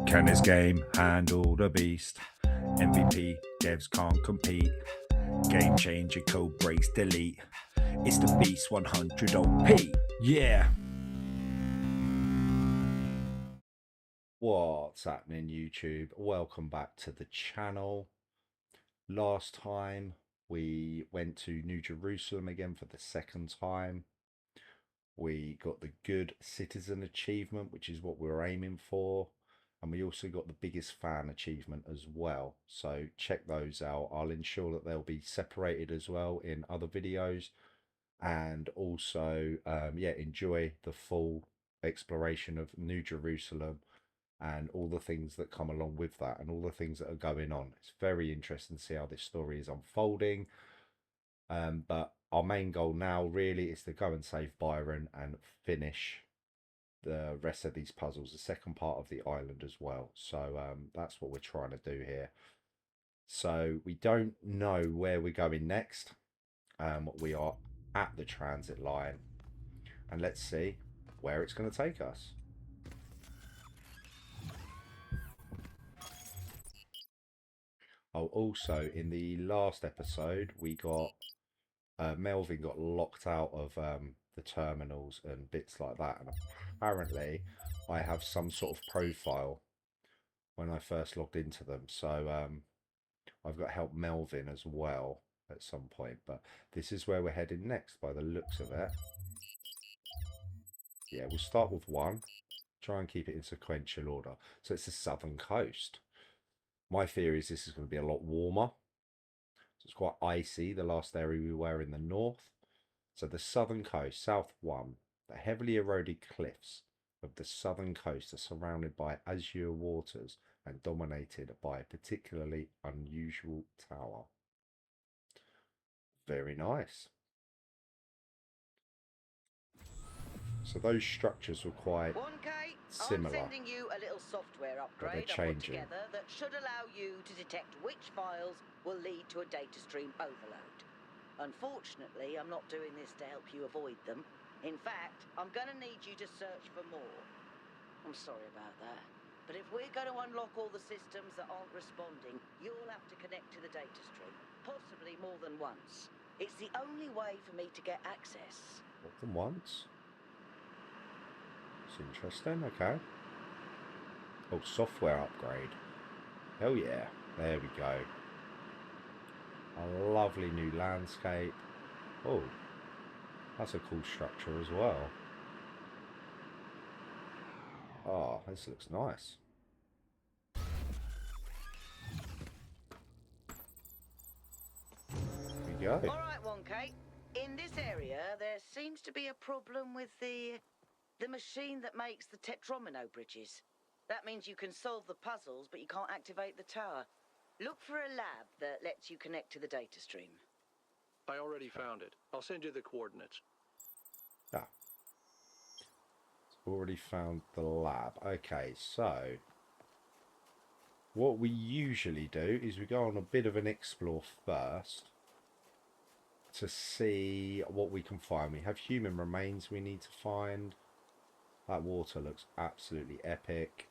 Can this game handle the beast? MVP, devs can't compete. Game changer, code breaks, delete. It's the beast 100 OP. Yeah. What's happening, YouTube? Welcome back to the channel. Last time we went to New Jerusalem again for the second time. We got the good citizen achievement, which is what we were aiming for. And we also got the biggest fan achievement as well. So check those out. I'll ensure that they'll be separated as well in other videos. And also, enjoy the full exploration of New Jerusalem and all the things that come along with that and all the things that are going on. It's very interesting to see how this story is unfolding. But our main goal now really is to go and save Byron and finish the rest of these puzzles, the second part of the island as well. So that's what we're trying to do here. So we don't know where we're going next. We are at the transit line, and let's see where it's going to take us. Oh, also in the last episode we got Melvin got locked out of the terminals and bits like that, and apparently I have some sort of profile when I first logged into them, so I've got to help Melvin as well at some point. But this is where we're heading next by the looks of it. Yeah, we'll start with one, try and keep it in sequential order. So it's the southern coast. My theory is this is going to be a lot warmer. So it's quite icy, the last area we were in the north. So the southern coast, South 1, the heavily eroded cliffs of the southern coast are surrounded by azure waters and dominated by a particularly unusual tower. Very nice. So those structures were quite similar. I'm sending you a little software upgrade I put together that should allow you to detect which files will lead to a data stream overload. Unfortunately, I'm not doing this to help you avoid them. In fact, I'm going to need you to search for more. I'm sorry about that. But if we're going to unlock all the systems that aren't responding, you'll have to connect to the data stream, possibly more than once. It's the only way for me to get access. More than once? It's interesting, okay. Oh, software upgrade. Hell yeah, there we go. A lovely new landscape. Oh, that's a cool structure as well. Oh, this looks nice. Here we go. Alright, 1K. In this area, there seems to be a problem with the machine that makes the tetromino bridges. That means you can solve the puzzles, but you can't activate the tower. Look for a lab that lets you connect to the data stream. I already found it. I'll send you the coordinates. Ah. Already found the lab. Okay, so what we usually do is we go on a bit of an explore first to see what we can find. We have human remains we need to find. That water looks absolutely epic.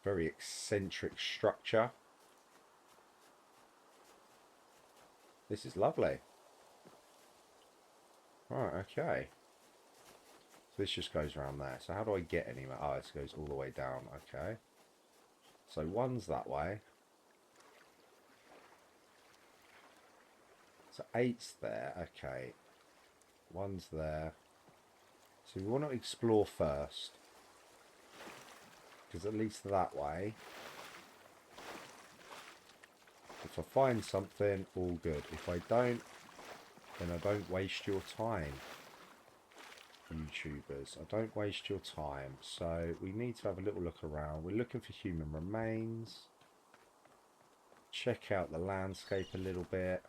Very eccentric structure. This is lovely. Right, okay. So this just goes around there. So how do I get anywhere? Oh, this goes all the way down. Okay. So one's that way. So 8's there. Okay. One's there. So we want to explore first. Because at least that way, if I find something, all good. If I don't, then I don't waste your time, YouTubers. I don't waste your time. So we need to have a little look around. We're looking for human remains. Check out the landscape a little bit.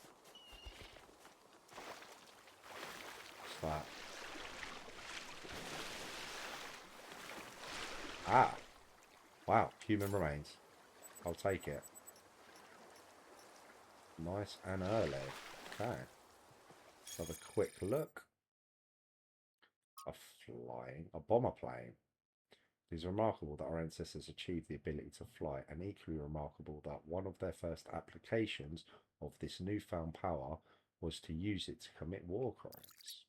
What's that? Ah. Wow, human remains. I'll take it. Nice and early. Okay. Let's have a quick look. A bomber plane. It is remarkable that our ancestors achieved the ability to fly, and equally remarkable that one of their first applications of this newfound power was to use it to commit war crimes.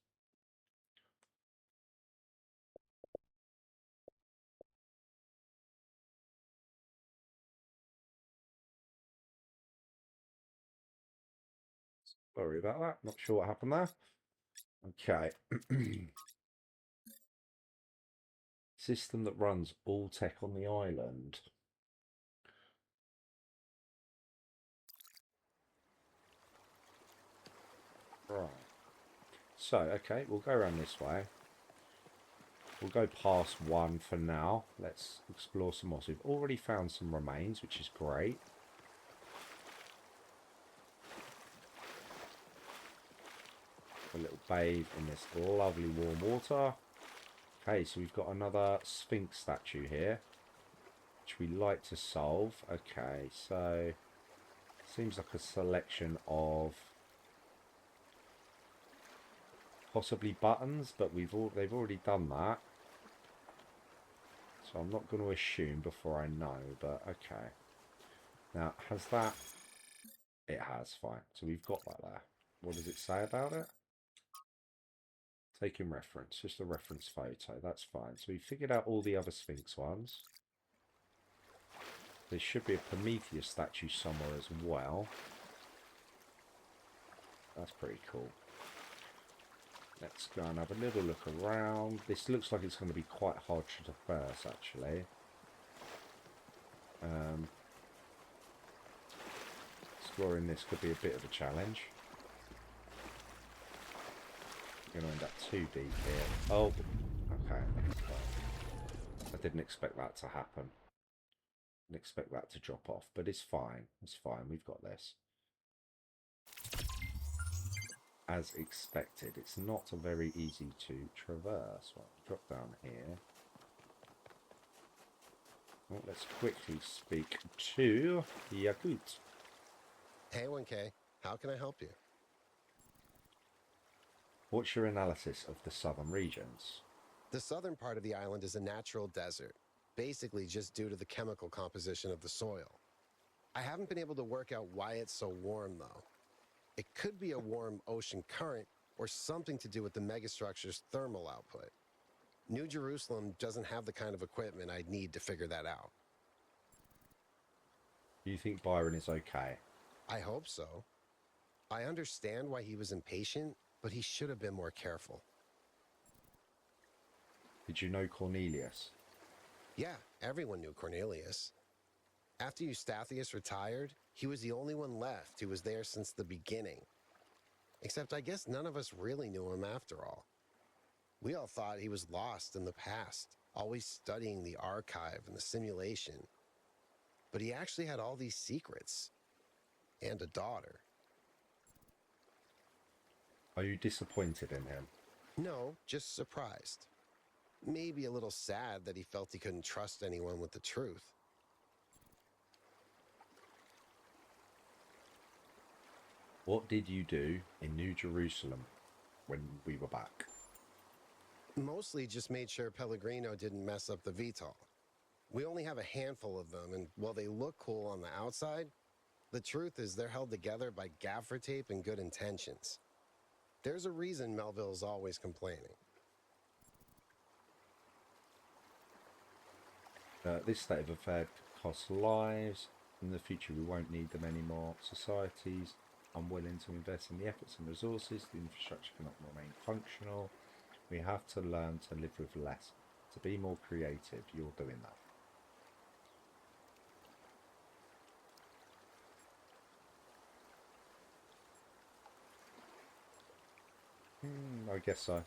Sorry about that. Not sure what happened there. Okay. System that runs all tech on the island. Right. So, okay, we'll go around this way. We'll go past one for now. Let's explore some more. So we've already found some remains, which is great. A little bathe in this lovely warm water. Okay, so we've got another Sphinx statue here, which we like to solve. Okay, so seems like a selection of possibly buttons, but they've already done that. So I'm not going to assume before I know, but okay. Now, has that... It has, fine. So we've got that there. What does it say about it? Taking reference, just a reference photo, that's fine. So we figured out all the other Sphinx ones. There should be a Prometheus statue somewhere as well. That's pretty cool. Let's go and have a little look around. This looks like it's going to be quite hard to traverse, actually. Exploring this could be a bit of a challenge. We're going to end up too deep here. Oh, okay. I didn't expect that to happen. Didn't expect that to drop off, but it's fine. It's fine. We've got this. As expected, it's not very easy to traverse. Well, drop down here. Well, let's quickly speak to Yakut. Hey, 1K. How can I help you? What's your analysis of the southern regions? The southern part of the island is a natural desert, basically just due to the chemical composition of the soil. I haven't been able to work out why it's so warm, though. It could be a warm ocean current or something to do with the megastructure's thermal output. New Jerusalem doesn't have the kind of equipment I'd need to figure that out. Do you think Byron is okay? I hope so. I understand why he was impatient, but he should have been more careful. Did you know Cornelius? Yeah, everyone knew Cornelius. After Eustathius retired, he was the only one left who was there since the beginning. Except I guess none of us really knew him after all. We all thought he was lost in the past, always studying the archive and the simulation. But he actually had all these secrets. And a daughter. Are you disappointed in him? No, just surprised. Maybe a little sad that he felt he couldn't trust anyone with the truth. What did you do in New Jerusalem when we were back? Mostly just made sure Pellegrino didn't mess up the VTOL. We only have a handful of them, and while they look cool on the outside, the truth is they're held together by gaffer tape and good intentions. There's a reason Melville's always complaining. This state of affair costs lives. In the future, we won't need them anymore. Societies unwilling to invest in the efforts and resources, the infrastructure cannot remain functional. We have to learn to live with less. To be more creative, you're doing that. I guess so.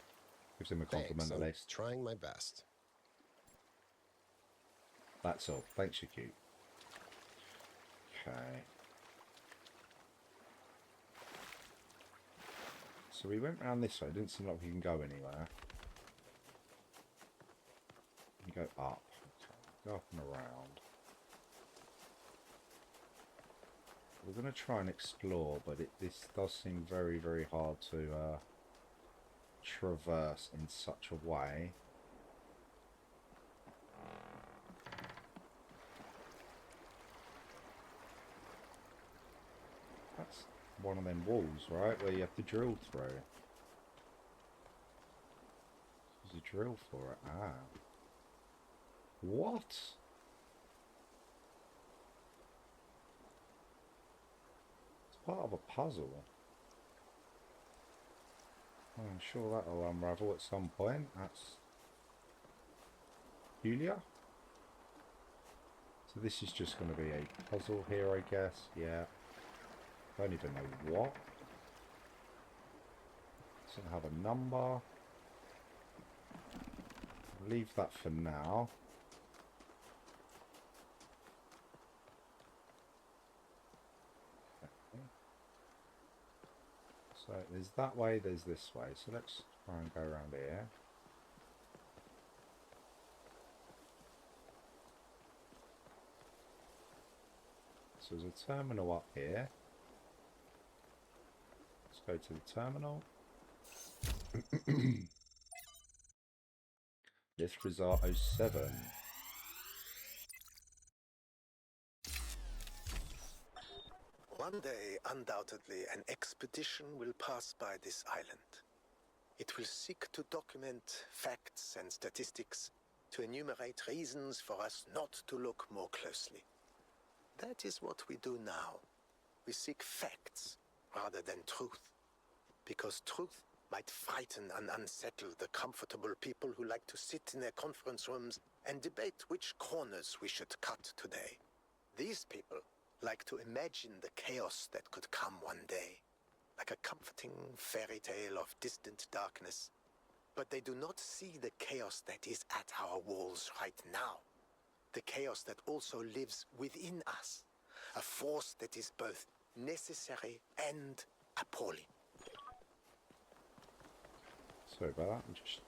Gives him a compliment at least. Trying my best. That's all. Thanks, you're cute. Okay. So we went round this way. It didn't seem like we can go anywhere. We go up. Okay. Go up and around. We're going to try and explore, but this does seem very, very hard to traverse in such a way one of them walls, right, where you have to drill through. There's a drill for it. Ah. What? It's part of a puzzle. I'm sure that'll unravel at some point. That's Julia. So this is just going to be a puzzle here, I guess. Yeah. Don't even know what. Doesn't have a number. Leave that for now. Okay. So there's that way, there's this way. So let's try and go around here. So there's a terminal up here. Let's go to the terminal. Lift result 07. One day, undoubtedly, an expedition will pass by this island. It will seek to document facts and statistics, to enumerate reasons for us not to look more closely. That is what we do now. We seek facts rather than truth, because truth might frighten and unsettle the comfortable people who like to sit in their conference rooms and debate which corners we should cut today. These people like to imagine the chaos that could come one day, like a comforting fairy tale of distant darkness. But they do not see the chaos that is at our walls right now. The chaos that also lives within us, a force that is both necessary and appalling. Sorry about that, I'm just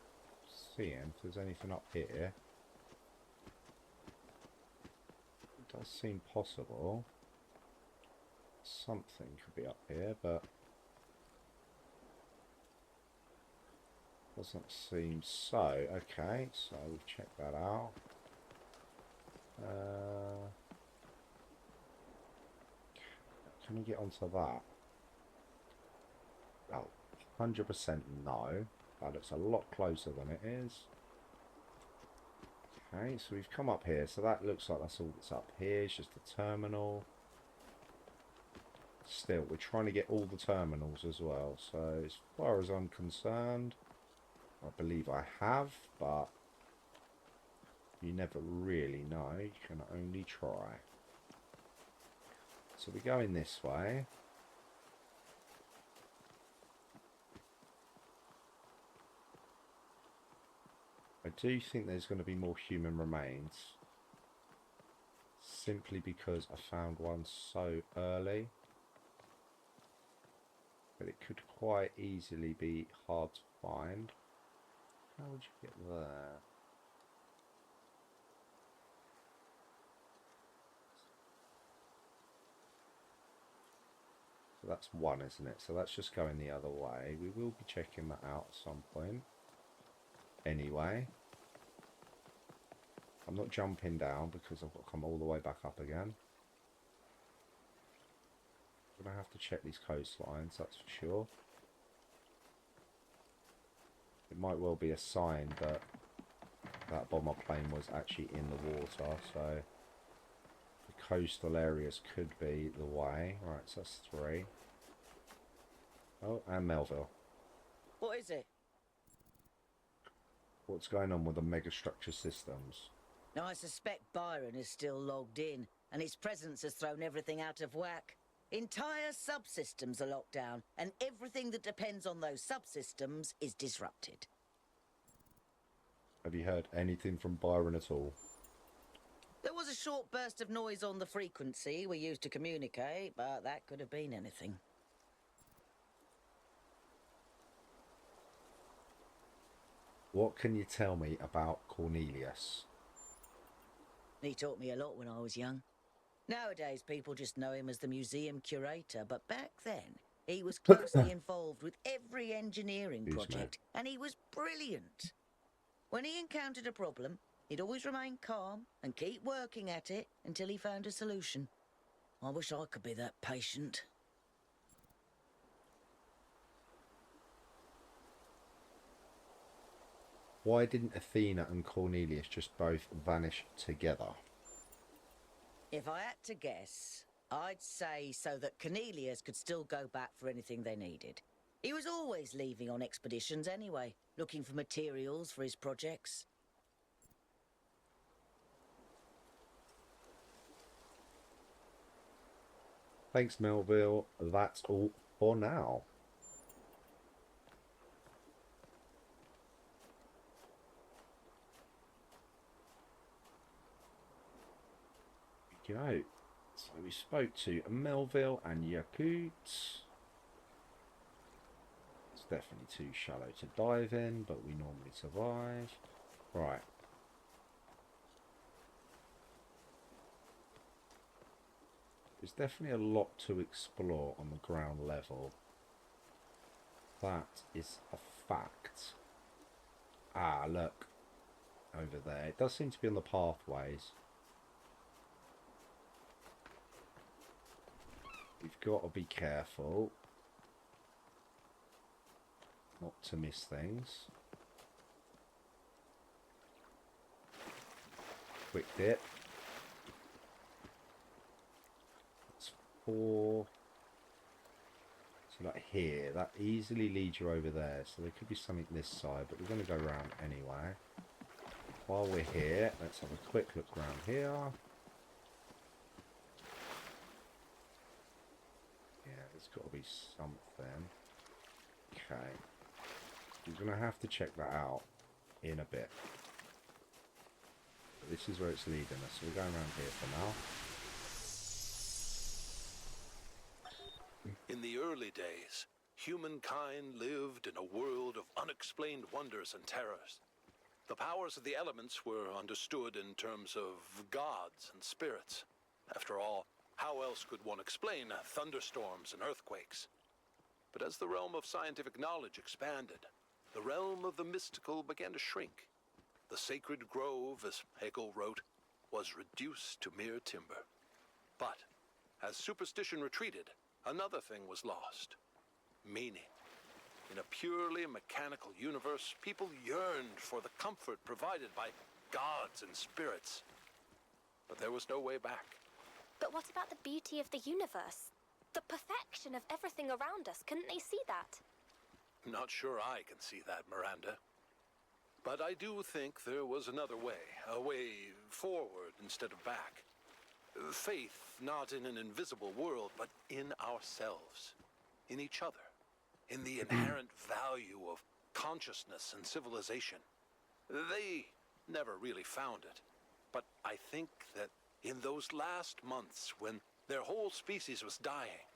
seeing if there's anything up here. It does seem possible. Something could be up here, but doesn't seem so. Okay, so we've checked that out. Can we get onto that? Oh, 100% no. That looks a lot closer than it is. Okay, so we've come up here. So that looks like that's all that's up here. It's just a terminal. Still, we're trying to get all the terminals as well. So as far as I'm concerned, I believe I have, but you never really know. You can only try. So we're going this way. I do think there's going to be more human remains, simply because I found one so early, but it could quite easily be hard to find. How would you get there? So that's one, isn't it? So that's just going the other way. We will be checking that out at some point. Anyway, I'm not jumping down because I've got to come all the way back up again. I'm going to have to check these coastlines, that's for sure. It might well be a sign that that bomber plane was actually in the water, so the coastal areas could be the way. Right, so that's 3. Oh, and Melville. What is it? What's going on with the megastructure systems? Now, I suspect Byron is still logged in, and his presence has thrown everything out of whack. Entire subsystems are locked down, and everything that depends on those subsystems is disrupted. Have you heard anything from Byron at all? There was a short burst of noise on the frequency we used to communicate, but that could have been anything. What can you tell me about Cornelius? He taught me a lot when I was young. Nowadays, people just know him as the museum curator, but back then, he was closely involved with every engineering project, and he was brilliant. When he encountered a problem, he'd always remain calm and keep working at it until he found a solution. I wish I could be that patient. Why didn't Athena and Cornelius just both vanish together? If I had to guess, I'd say so that Cornelius could still go back for anything they needed. He was always leaving on expeditions anyway, looking for materials for his projects. Thanks, Melville. That's all for now. Go. So we spoke to Melville and Yakut. It's definitely too shallow to dive in, but we normally survive. Right. There's definitely a lot to explore on the ground level. That is a fact. Ah, look. Over there. It does seem to be on the pathways. We've got to be careful not to miss things. Quick dip. That's 4. So like here, that easily leads you over there. So there could be something this side, but we're going to go around anyway. While we're here, let's have a quick look around here. There's got to be something. Okay. We're going to have to check that out in a bit. But this is where it's leading us. So we're going around here for now. In the early days, humankind lived in a world of unexplained wonders and terrors. The powers of the elements were understood in terms of gods and spirits. After all, how else could one explain thunderstorms and earthquakes? But as the realm of scientific knowledge expanded, the realm of the mystical began to shrink. The sacred grove, as Hegel wrote, was reduced to mere timber. But as superstition retreated, another thing was lost: meaning. In a purely mechanical universe, people yearned for the comfort provided by gods and spirits. But there was no way back. But what about the beauty of the universe? The perfection of everything around us, couldn't they see that? Not sure I can see that, Miranda. But I do think there was another way, a way forward instead of back. Faith not in an invisible world, but in ourselves, in each other, in the inherent value of consciousness and civilization. They never really found it, but I think that in those last months, when their whole species was dying,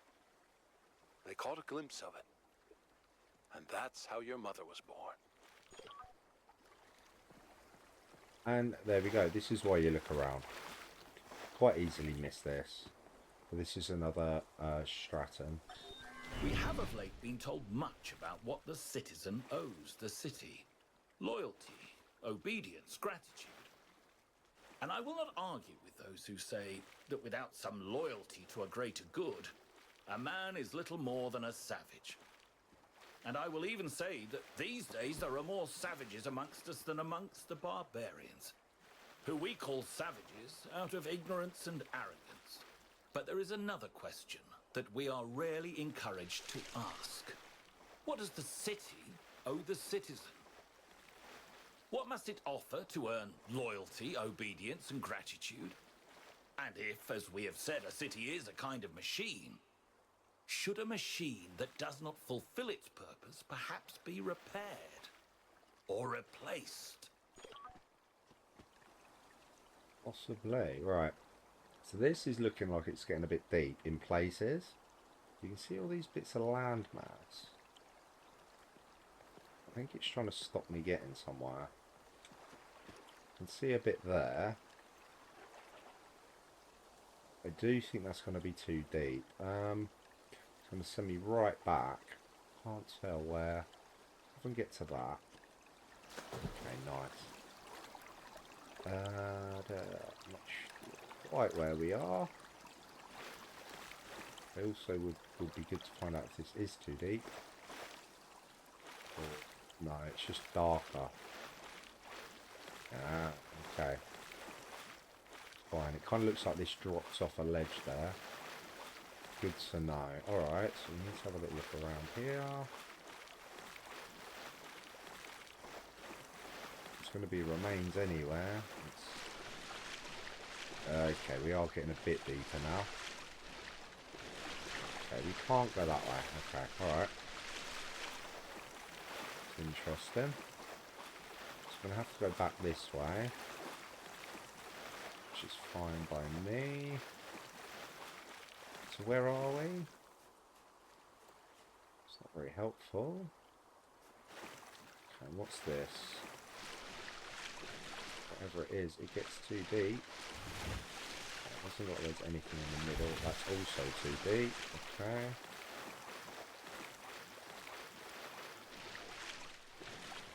they caught a glimpse of it. And that's how your mother was born. And there we go. This is why you look around. Quite easily miss this. But this is another Straton. We have of late been told much about what the citizen owes the city. Loyalty, obedience, gratitude. And I will not argue with those who say that without some loyalty to a greater good, a man is little more than a savage. And I will even say that these days there are more savages amongst us than amongst the barbarians, who we call savages out of ignorance and arrogance. But there is another question that we are rarely encouraged to ask. What does the city owe the citizen? What must it offer to earn loyalty, obedience, and gratitude? And if, as we have said, a city is a kind of machine, should a machine that does not fulfill its purpose perhaps be repaired or replaced? Possibly, right. So this is looking like it's getting a bit deep in places. You can see all these bits of landmass. I think it's trying to stop me getting somewhere. I can see a bit there. I do think that's going to be too deep. It's going to send me right back. Can't tell where. If I can get to that. Okay, nice. Not quite where we are. It also would be good to find out if this is too deep. Or, no, it's just darker. Ah, okay. Fine. It kind of looks like this drops off a ledge there. Good to know. Alright, so we need to have a little look around here. It's going to be remains anywhere. Okay, we are getting a bit deeper now. Okay, we can't go that way. Okay, alright. Interesting. So I'm going to have to go back this way, which is fine by me. So where are we? It's not very helpful. Okay, what's this? Whatever it is, it gets too deep. It doesn't look like there's anything in the middle. That's also too deep. Okay.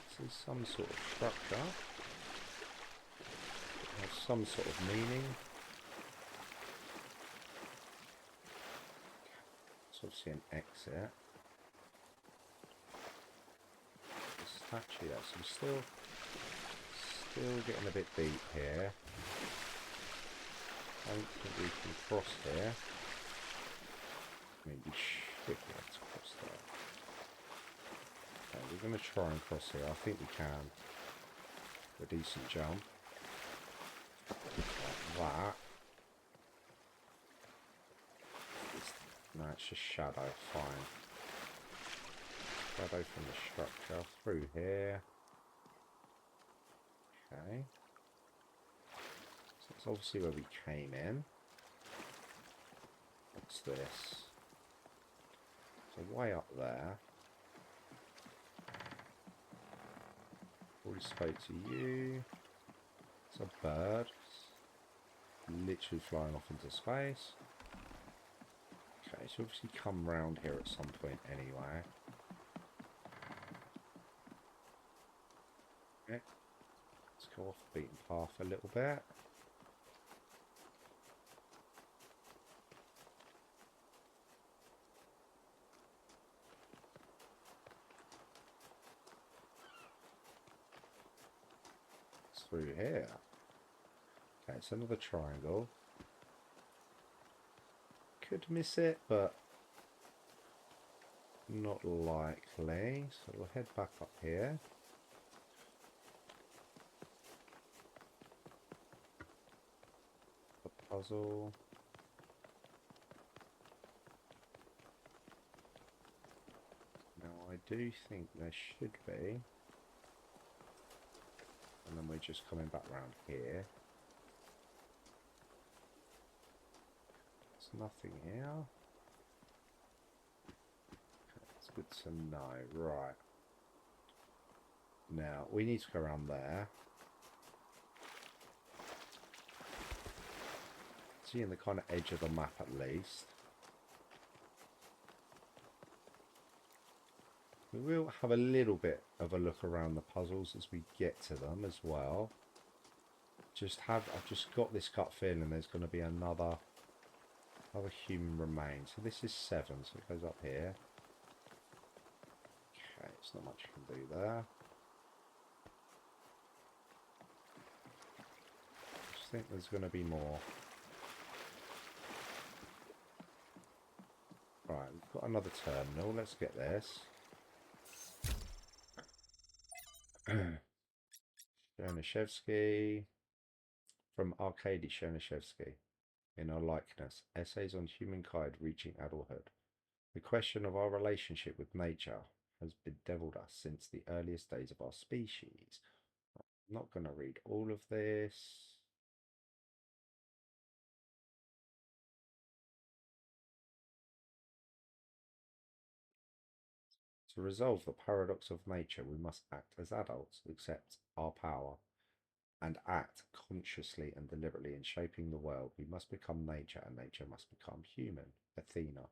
This is some sort of structure. It has some sort of meaning. It's obviously an exit. The statue, yes, I'm still getting a bit deep here. I don't think we can cross here. I mean, we should be able to cross there. Okay, we're going to try and cross here. I think we can. A decent jump. Like that. No, it's just shadow. Fine. Shadow from the structure through here. Okay. So that's obviously where we came in. What's this? So way up there. Already spoke to you. It's a bird. Literally flying off into space. Okay, so obviously come round here at some point anyway. Okay. Let's go off the beaten path a little bit. It's through here. Okay, it's another triangle. Could miss it, but not likely. So we'll head back up here. The puzzle. Now I do think there should be. And then we're just coming back round here. There's nothing here. Okay, it's good to know. Right. Now, we need to go around there. Seeing the kind of edge of the map at least. We will have a little bit of a look around the puzzles as we get to them as well. I've just got this gut feeling there's going to be another human remain. So this is 7, so it goes up here. Okay, it's not much you can do there. I just think there's going to be more. Right, we've got another terminal. Let's get this. Chernyshevsky. From Arkady Chernyshevsky. In our likeness, essays on humankind reaching adulthood. The question of our relationship with nature has bedeviled us since the earliest days of our species. I'm not going to read all of this. To resolve the paradox of nature, we must act as adults, accept our power, and act consciously and deliberately in shaping the world. We must become nature, and nature must become human. Athena.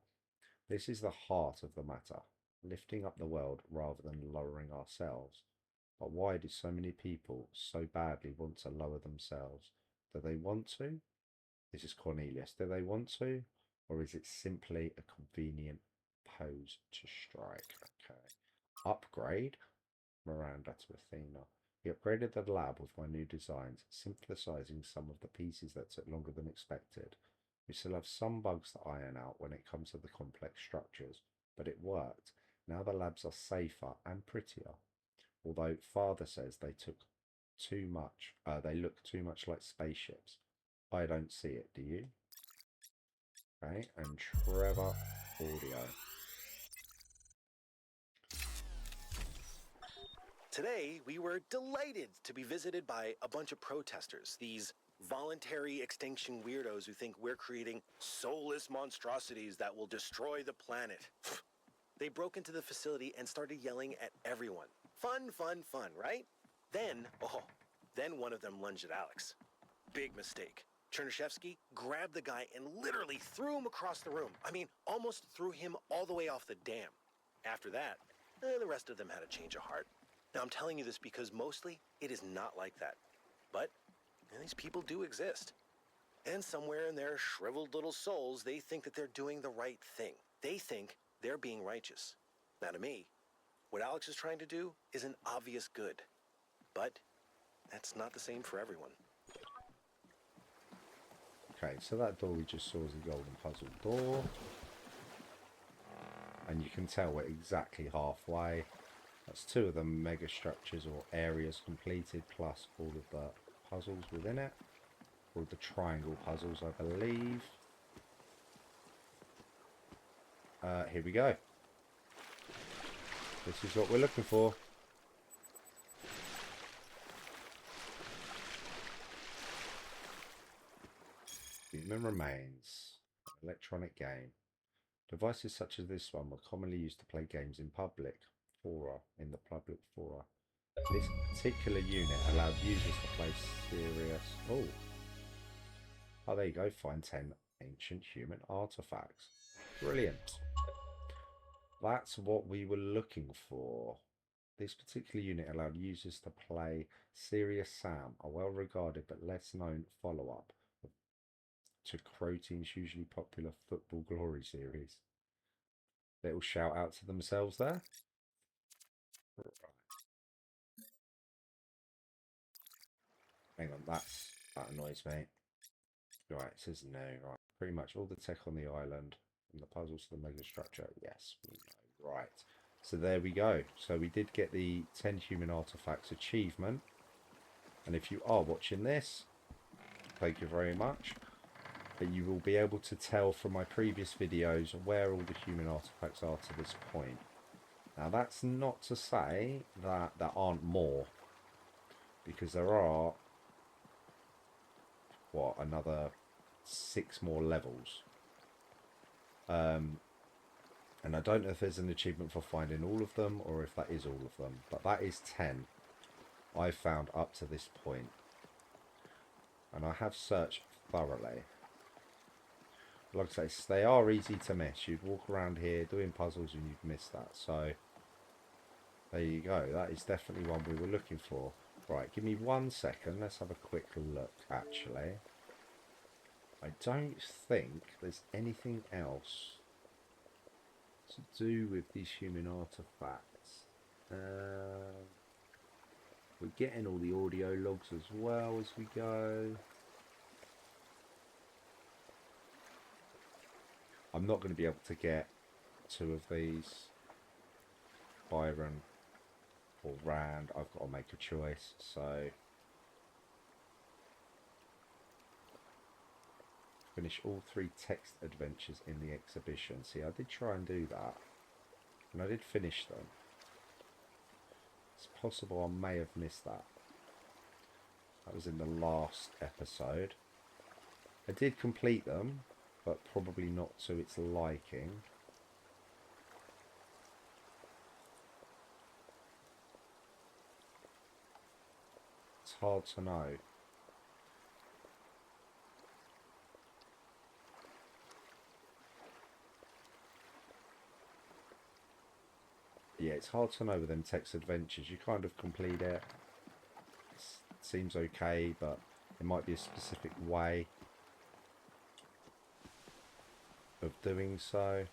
This is the heart of the matter, lifting up the world rather than lowering ourselves. But why do so many people so badly want to lower themselves? Do they want to? This is Cornelius. Do they want to? Or is it simply a convenient pose to strike? Okay. Upgrade. Miranda to Athena. He upgraded the lab with my new designs, synthesizing some of the pieces that took longer than expected. We still have some bugs to iron out when it comes to the complex structures, but it worked. Now the labs are safer and prettier. Although Father says they look too much like spaceships. I don't see it, do you? Okay, and Trevor audio. Today, we were delighted to be visited by a bunch of protesters, these voluntary extinction weirdos who think we're creating soulless monstrosities that will destroy the planet. They broke into the facility and started yelling at everyone. Fun, fun, fun, right? Then one of them lunged at Alex. Big mistake. Chernyshevsky grabbed the guy and literally threw him across the room. I mean, almost threw him all the way off the dam. After that, the rest of them had a change of heart. Now, I'm telling you this because mostly it is not like that. But these people do exist. And somewhere in their shriveled little souls, they think that they're doing the right thing. They think they're being righteous. Now, to me, what Alex is trying to do is an obvious good. But that's not the same for everyone. Okay, so that door we just saw is the golden puzzle door. And you can tell we're exactly halfway. That's 2 of the mega structures or areas completed, plus all of the puzzles within it. All the triangle puzzles, I believe. Here we go. This is what we're looking for. Human remains. Electronic game. Devices such as this one were commonly used to play games in public fora. This particular unit allowed users to play serious... Oh, there you go. Find 10 ancient human artifacts. Brilliant. That's what we were looking for. This particular unit allowed users to play Serious Sam, a well-regarded but less-known follow-up to Crotein's hugely popular Football Glory series. Little shout out to themselves there. Right. Hang on, that annoys me. Right, it says no. Right, pretty much all the tech on the island and the puzzles to the mega structure. Yes, we know. Right. So there we go. So we did get the 10 human artifacts achievement. And if you are watching this, thank you very much. But you will be able to tell from my previous videos where all the human artifacts are to this point. Now that's not to say that there aren't more. Because there are, what, another 6 more levels. And I don't know if there's an achievement for finding all of them or if that is all of them. But that is 10 I've found up to this point. And I have searched thoroughly. Like I say, they are easy to miss. You'd walk around here doing puzzles and you'd miss that. So, there you go. That is definitely one we were looking for. Right, give me 1 second. Let's have a quick look, actually. I don't think there's anything else to do with these human artifacts. We're getting all the audio logs as well as we go. I'm not going to be able to get 2 of these. Byron or Rand. I've got to make a choice. So finish all 3 text adventures in the exhibition. See, I did try and do that. And I did finish them. It's possible I may have missed that. That was in the last episode. I did complete them, but probably not to its liking. It's hard to know. Yeah, it's hard to know with them text adventures. You kind of complete it. It seems okay, but it might be a specific way of doing so.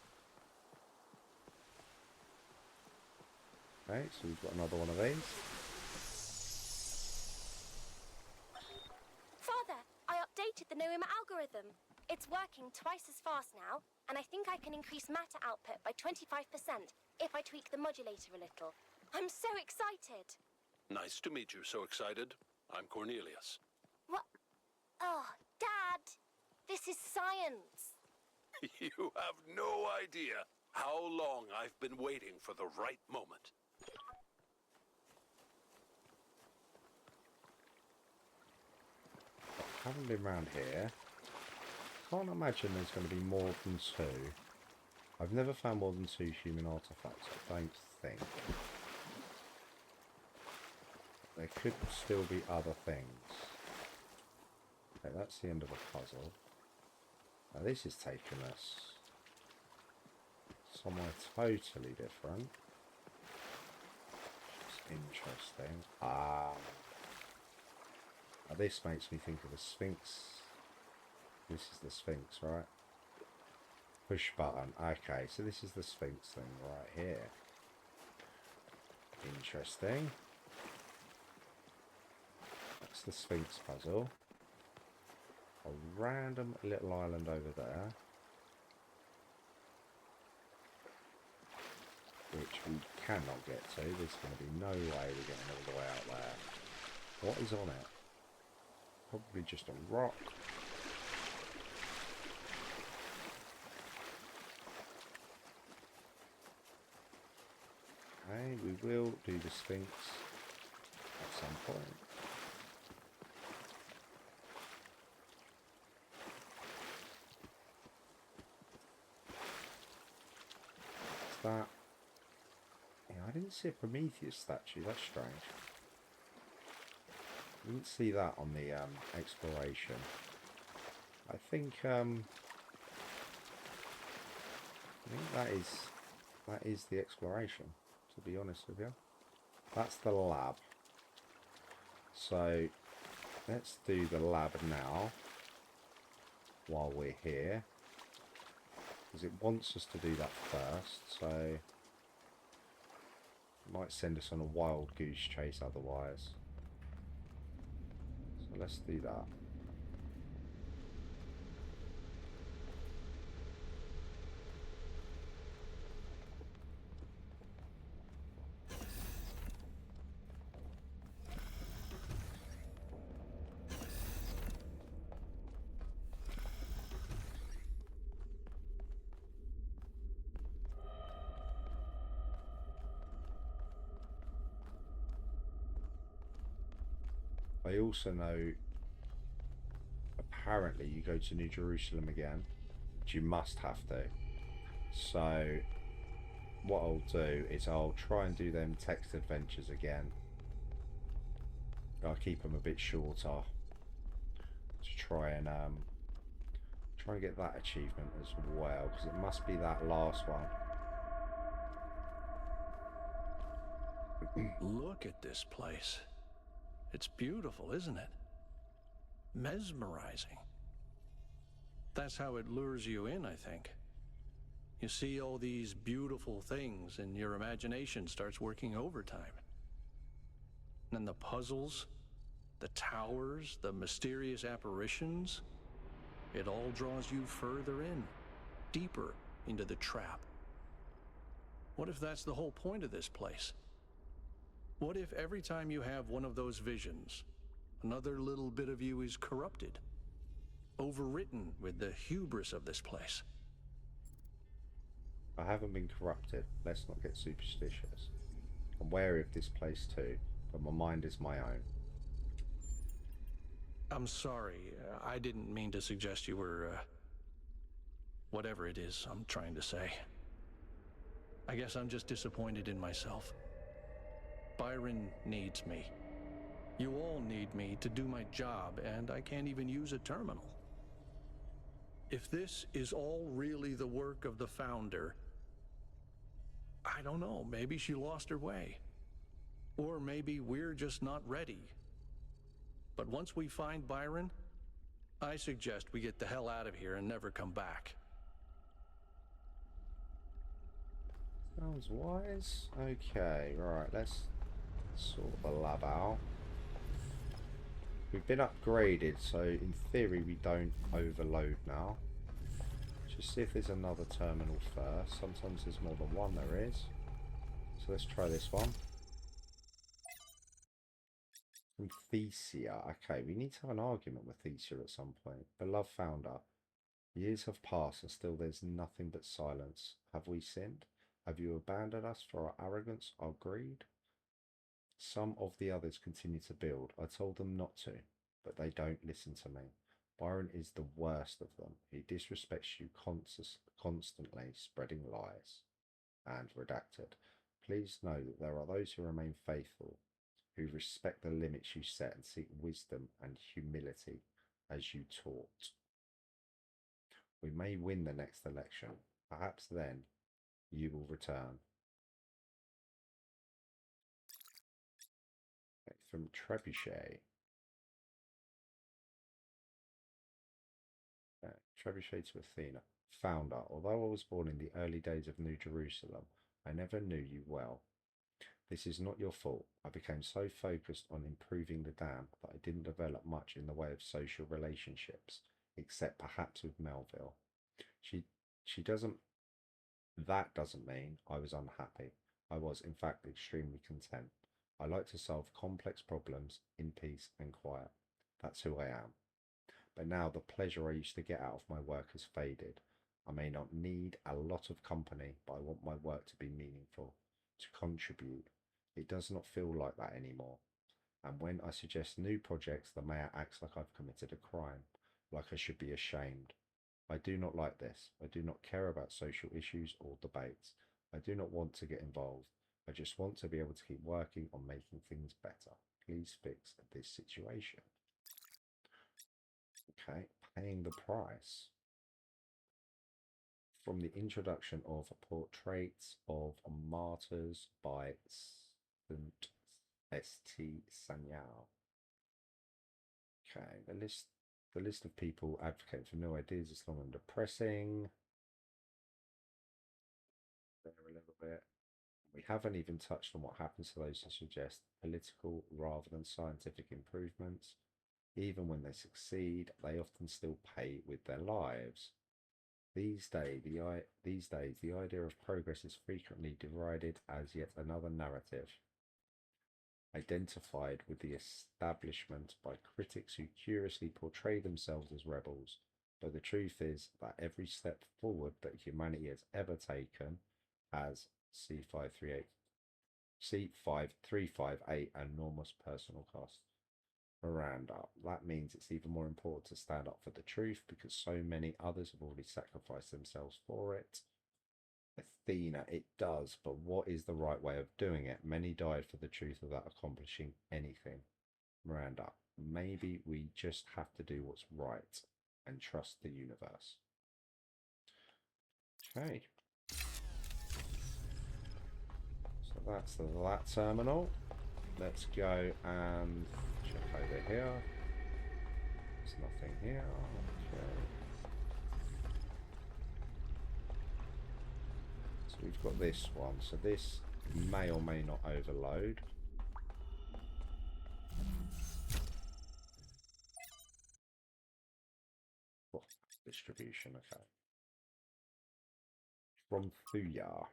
Okay, so we've got another one of these. algorithm. It's working twice as fast now, and I think I can increase matter output by 25% if I tweak the modulator a little. I'm so excited! Nice to meet you, so excited. I'm Cornelius. What? Oh, Dad! This is science! You have no idea how long I've been waiting for the right moment. I haven't been around here. Can't imagine there's going to be more than 2. I've never found more than 2 human artifacts, I don't think. There could still be other things. Okay, that's the end of the puzzle. Now this is taking us somewhere totally different. It's interesting. Now this makes me think of the Sphinx. This is the Sphinx, right? Push button. Okay, so this is the Sphinx thing right here. Interesting. That's the Sphinx puzzle. A random little island over there, which we cannot get to. There's going to be no way we're getting all the way out there. What is on it? Probably just a rock. Okay, we will do the Sphinx at some point. What's that? Yeah, I didn't see a Prometheus statue, that's strange. I didn't see that on the exploration. I think that is the exploration, to be honest with you. That's the lab. So let's do the lab now while we're here, because it wants us to do that first, so it might send us on a wild goose chase otherwise. So let's do that. I also know apparently you go to New Jerusalem again, but you must have to. So what I'll do is I'll try and do them text adventures again. I'll keep them a bit shorter to try and get that achievement as well, because it must be that last one. Look at this place. It's beautiful, isn't it? Mesmerizing. That's how it lures you in, I think. You see all these beautiful things and your imagination starts working overtime. And the puzzles, the towers, the mysterious apparitions, it all draws you further in, deeper into the trap. What if that's the whole point of this place? What if every time you have one of those visions, another little bit of you is corrupted, overwritten with the hubris of this place? I haven't been corrupted. Let's not get superstitious. I'm wary of this place too, but my mind is my own. I'm sorry. I didn't mean to suggest you were, whatever it is I'm trying to say. I guess I'm just disappointed in myself. Byron needs me. You all need me to do my job, and I can't even use a terminal. If this is all really the work of the Founder, I don't know, maybe she lost her way. Or maybe we're just not ready. But once we find Byron, I suggest we get the hell out of here and never come back. Sounds wise. Okay, right, let's sort the lab out. We've been upgraded, so in theory we don't overload now. Just see if there's another terminal first. Sometimes there's more than one, there is. So let's try this one. From Thesia. Okay, we need to have an argument with Thesia at some point. Beloved founder. Years have passed and still there's nothing but silence. Have we sinned? Have you abandoned us for our arrogance, our greed? Some of the others continue to build. I told them not to, but they don't listen to me. Byron is the worst of them. He disrespects you constantly, spreading lies. And redacted. Please know that there are those who remain faithful, who respect the limits you set and seek wisdom and humility as you taught. We may win the next election. Perhaps then you will return. Okay, from Trebuchet. Trebuchet to Athena. Founder, although I was born in the early days of New Jerusalem, I never knew you well. This is not your fault. I became so focused on improving the dam that I didn't develop much in the way of social relationships, except perhaps with Melville. She doesn't. That doesn't mean I was unhappy. I was, in fact, extremely content. I like to solve complex problems in peace and quiet. That's who I am. But now the pleasure I used to get out of my work has faded. I may not need a lot of company, but I want my work to be meaningful, to contribute. It does not feel like that anymore. And when I suggest new projects, the mayor acts like I've committed a crime, like I should be ashamed. I do not like this. I do not care about social issues or debates. I do not want to get involved. I just want to be able to keep working on making things better. Please fix this situation. Okay, paying the price. From the introduction of Portraits of Martyrs by St. St. Sanyal. Okay, the list of people advocating for new ideas is long and depressing. There a little bit. We haven't even touched on what happens to those who suggest political rather than scientific improvements. Even when they succeed, they often still pay with their lives. These days, the idea of progress is frequently derided as yet another narrative, identified with the establishment by critics who curiously portray themselves as rebels. But the truth is that every step forward that humanity has ever taken has C5358 enormous personal cost. Miranda, that means it's even more important to stand up for the truth because so many others have already sacrificed themselves for it. Athena, it does, but what is the right way of doing it? Many died for the truth without accomplishing anything. Miranda, maybe we just have to do what's right and trust the universe. Okay. So that's that terminal. Let's go and check over here. There's nothing here. Okay. So we've got this one. So this may or may not overload. Oh, distribution, okay. From Thuya.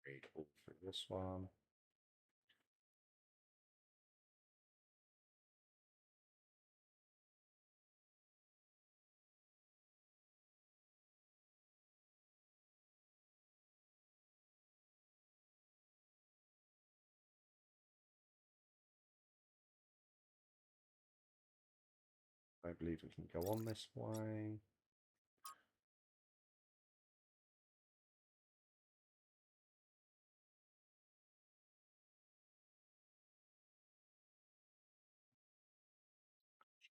Read all through this one. I believe we can go on this way.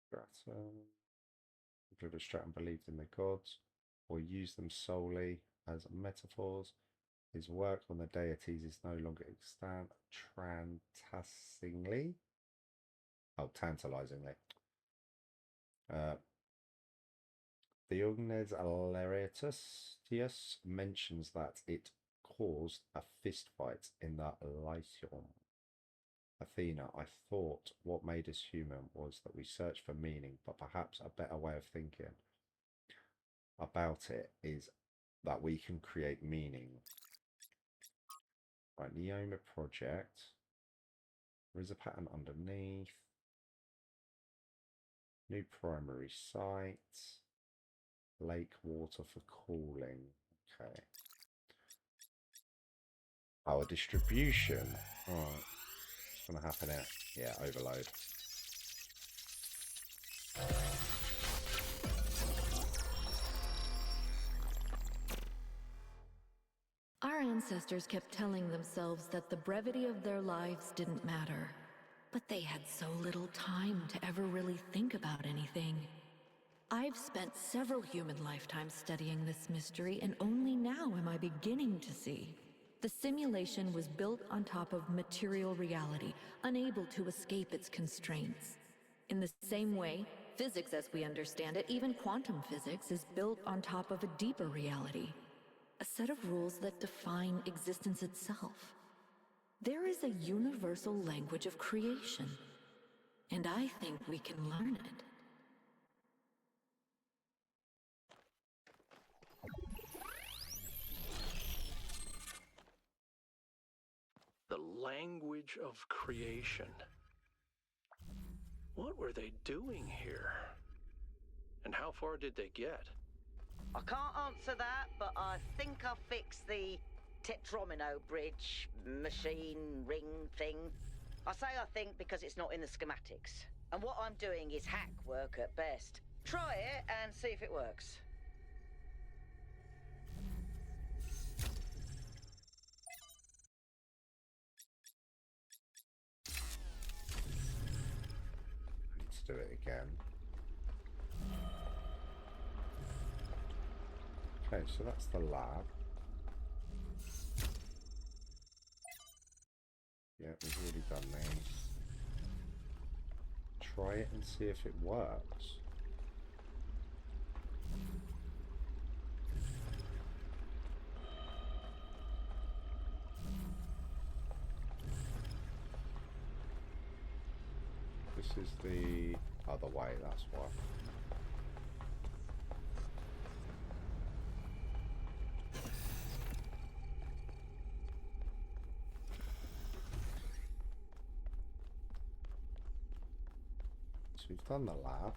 Straton. People of Straton believed in the gods or used them solely as metaphors. His work on the deities is no longer extant. Tantalizingly. Theognes Laertius mentions that it caused a fistfight in the Lyceum. Athena, I thought what made us human was that we search for meaning, but perhaps a better way of thinking about it is that we can create meaning. Right, Neoma project. There is a pattern underneath. New primary site. Lake water for cooling. Okay. Power distribution. Alright. What's going to happen here? Yeah, overload. Our ancestors kept telling themselves that the brevity of their lives didn't matter. But they had so little time to ever really think about anything. I've spent several human lifetimes studying this mystery, and only now am I beginning to see. The simulation was built on top of material reality, unable to escape its constraints. In the same way, physics as we understand it, even quantum physics, is built on top of a deeper reality. A set of rules that define existence itself. There is a universal language of creation, and I think we can learn it. The language of creation. What were they doing here? And how far did they get? I can't answer that, but I think I've fixed the Tetromino bridge, machine, ring thing. I say I think because it's not in the schematics. And what I'm doing is hack work at best. Try it and see if it works. Let's do it again. Okay, so that's the lab. Yeah, we've already done these. Try it and see if it works. This is the other way, that's why. So we've done the lab.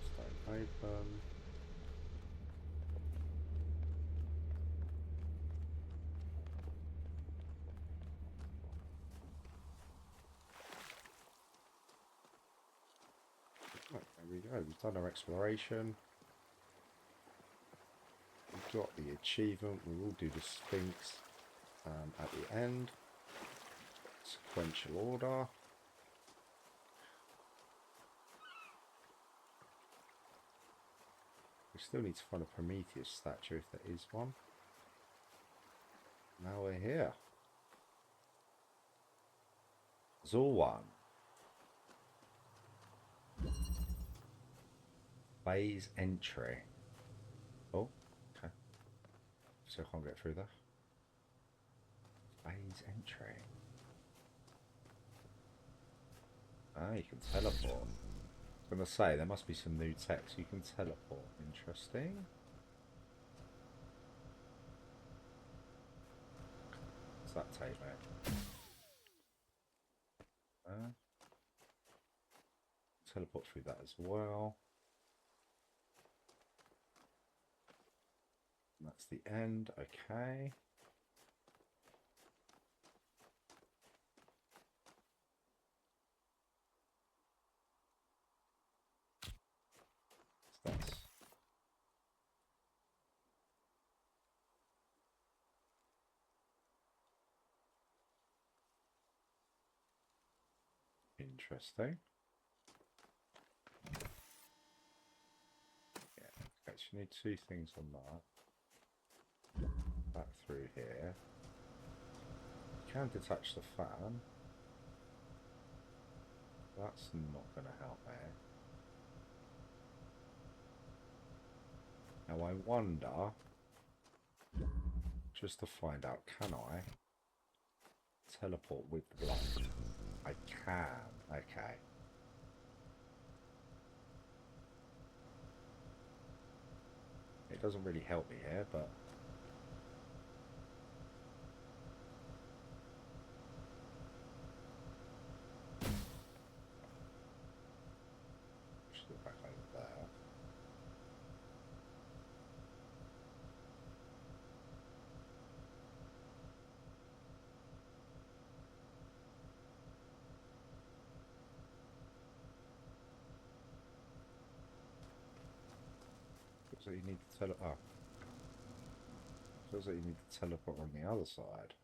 Stone open. Right, there we go. We've done our exploration. We've got the achievement. We will do the Sphinx at the end. Sequential order. We still need to find a Prometheus statue if there is one. Now we're here. Zorwan. Phase entry. Oh, okay. So I can't get through there. Phase entry. Ah, you can teleport. I was going to say, there must be some new text. You can teleport. Interesting. What's that take, mate? Teleport through that as well. And that's the end. Okay. That's interesting. Yeah, okay, so you need two things on that. Back through here. You can detach the fan. That's not going to help there. Now I wonder, just to find out, can I teleport with the block? I can. Okay. It doesn't really help me here, but just go back over there. So you need to teleport. Oh. Feels like you need to teleport on the other side.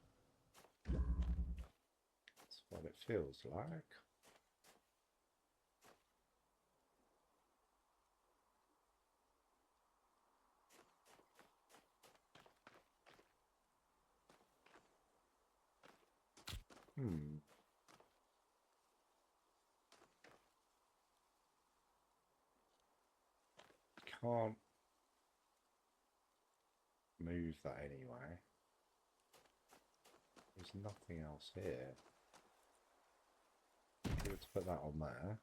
That's what it feels like. Can't move that anyway. There's nothing else here. Let's put that on there.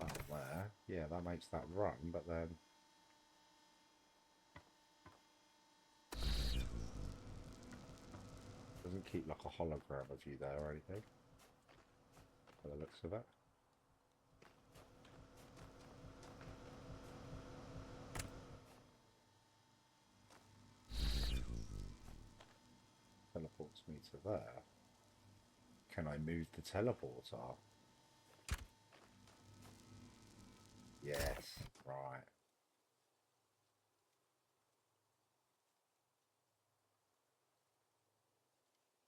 That on there. Yeah, that makes that run, but then doesn't keep like a hologram of you there or anything. By the looks of it. Teleports me to there. Can I move the teleporter? Yes, right.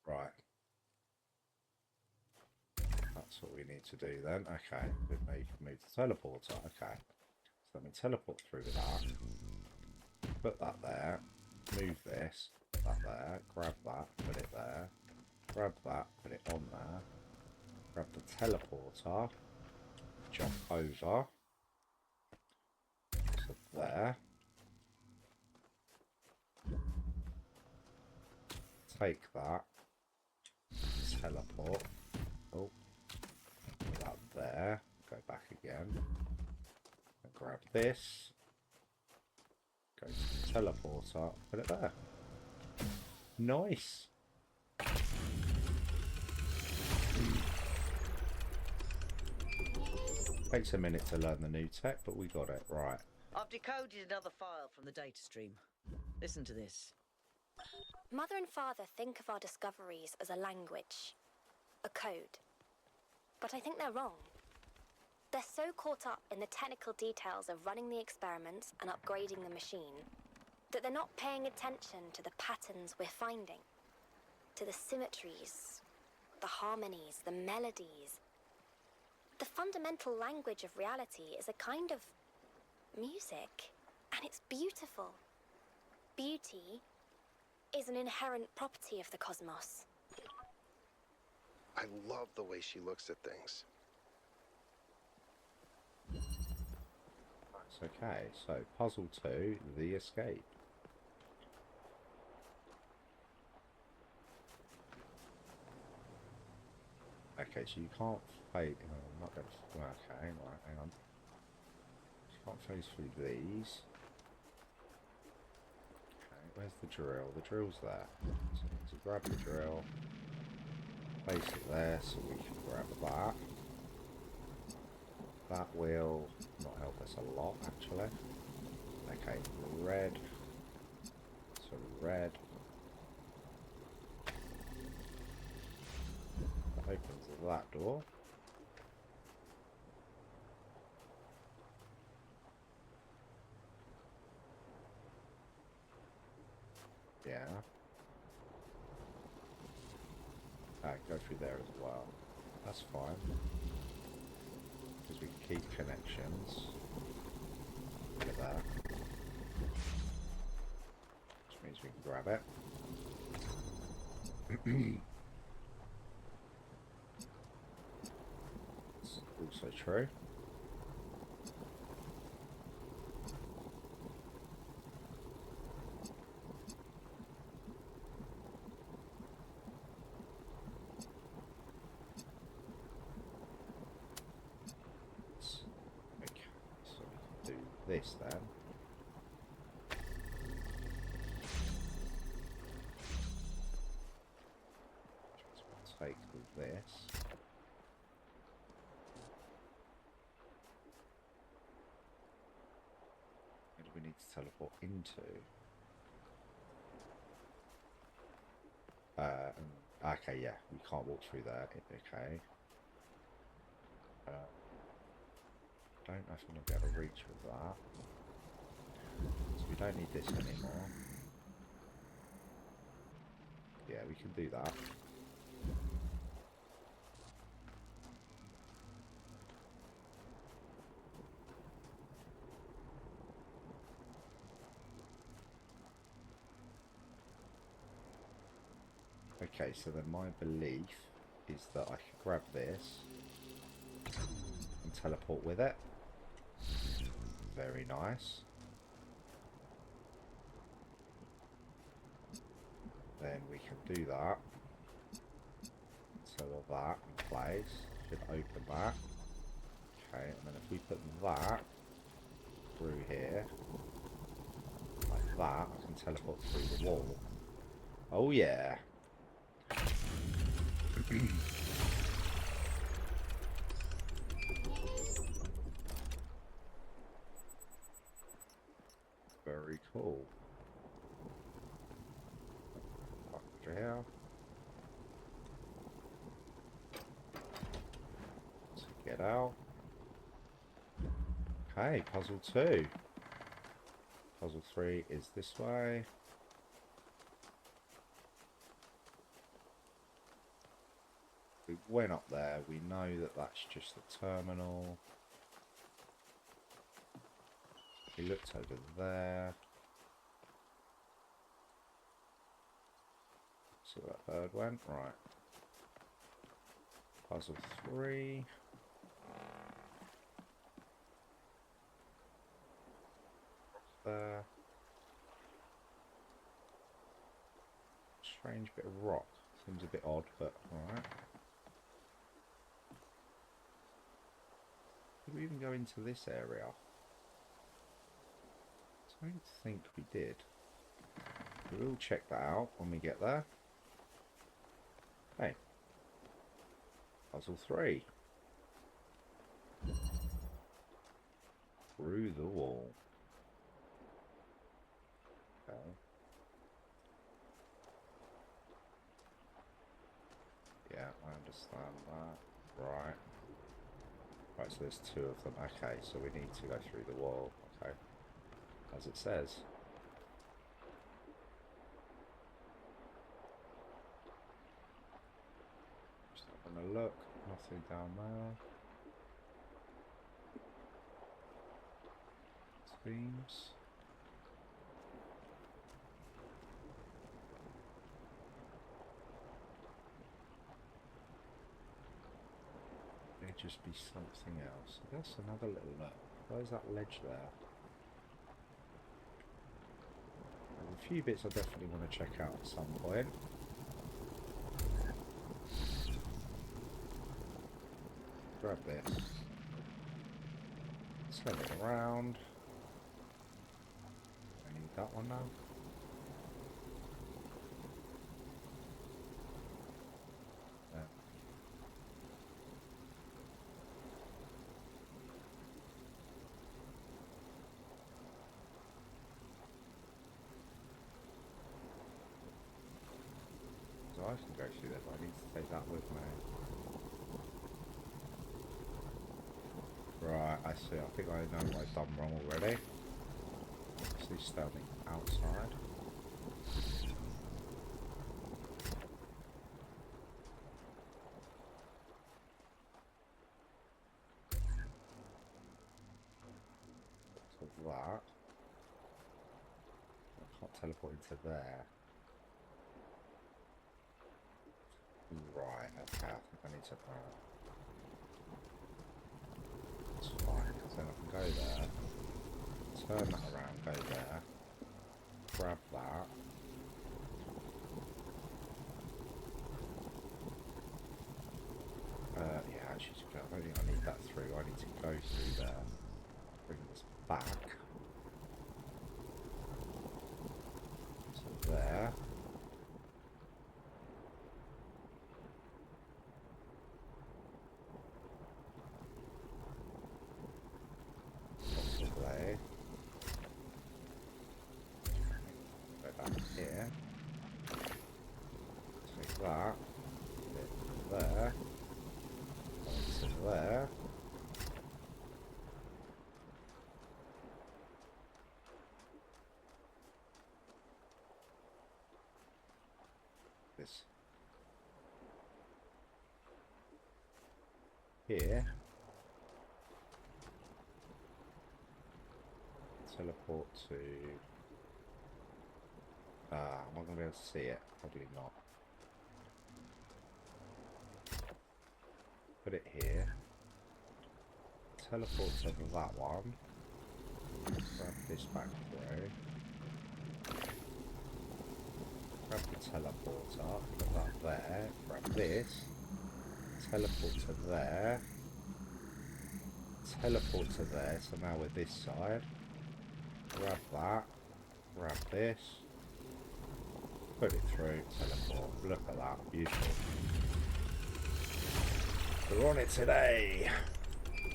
Right. That's what we need to do then. Okay, we can move the teleporter. Okay. So let me teleport through that. Put that there. Move this. Put that there. Grab that. Put it there. Grab that. Put it on there. Grab the teleporter. Jump over. So there. Take that. Teleport. Oh. Put that there. Go back again. And grab this. Go to the teleporter. Put it there. Nice. Takes a minute to learn the new tech, but we got it right. I've decoded another file from the data stream. Listen to this. Mother and Father think of our discoveries as a language, a code. But I think they're wrong. They're so caught up in the technical details of running the experiments and upgrading the machine that they're not paying attention to the patterns we're finding, to the symmetries, the harmonies, the melodies. The fundamental language of reality is a kind of music, and it's beautiful. Beauty is an inherent property of the cosmos. I love the way she looks at things. That's okay. So, puzzle 2, the escape. Okay, so you can't fade. Oh, I'm not going to. Okay, right, hang on. You can't phase through these. Okay, where's the drill? The drill's there. So we need to grab the drill, place it there so we can grab that. That will not help us a lot, actually. Okay, red. So red. That opens that door. Yeah. Alright, go through there as well. That's fine. Because we can keep connections. Look at that. Which means we can grab it. also true. Okay, so we can do this then. Just take this. Where do we need to teleport into? Okay, yeah, we can't walk through there. Okay. Don't know if I'm going to be able to reach with that. So we don't need this anymore. Yeah, we can do that. Okay, so then my belief is that I can grab this and teleport with it. Very nice. Then we can do that. So that in place should open that. Okay, and then if we put that through here, like that, I can teleport through the wall. Oh yeah. Very cool. Here. Let's get out. Okay, puzzle 2. Puzzle 3 is this way. We went up there. We know that that's just the terminal. We looked over there. So that bird went. Right. Puzzle 3. There. Strange bit of rock. Seems a bit odd, but alright. Did we even go into this area? I don't think we did. We'll check that out when we get there. Hey. Puzzle 3. Through the wall. Okay. Yeah, I understand that. Right. Right, so there's 2 of them. Okay, so we need to go through the wall. Okay. As it says. Just having a look. Nothing down there. Seems. May just be something else. That's another little look. Where's that ledge there? There's a few bits I definitely want to check out at some point. Grab this. Send it around. I need that one now. I can go through there, but I need to take that with me. Right, I see. I think I know what I've done wrong already. So he's standing outside. So that. I can't teleport into there. Right, okay, I think I need to... That's fine, because then I can go there, turn that around, go there, grab that. Yeah, actually, I don't think I need that through. I need to go through there, bring this back to there. Possibly. Go back here. Take that. Bit there. Onto there. This here. Teleport to. Am I going to be able to see it? Probably not. Put it here. Teleport to that one. Grab this back through. Grab the teleporter. Put that there. Grab this. Teleport to there. Teleport to there. So now we're this side. Grab that. Grab this. Put it through. Teleport. Look at that. Beautiful. We're on it today. Okay,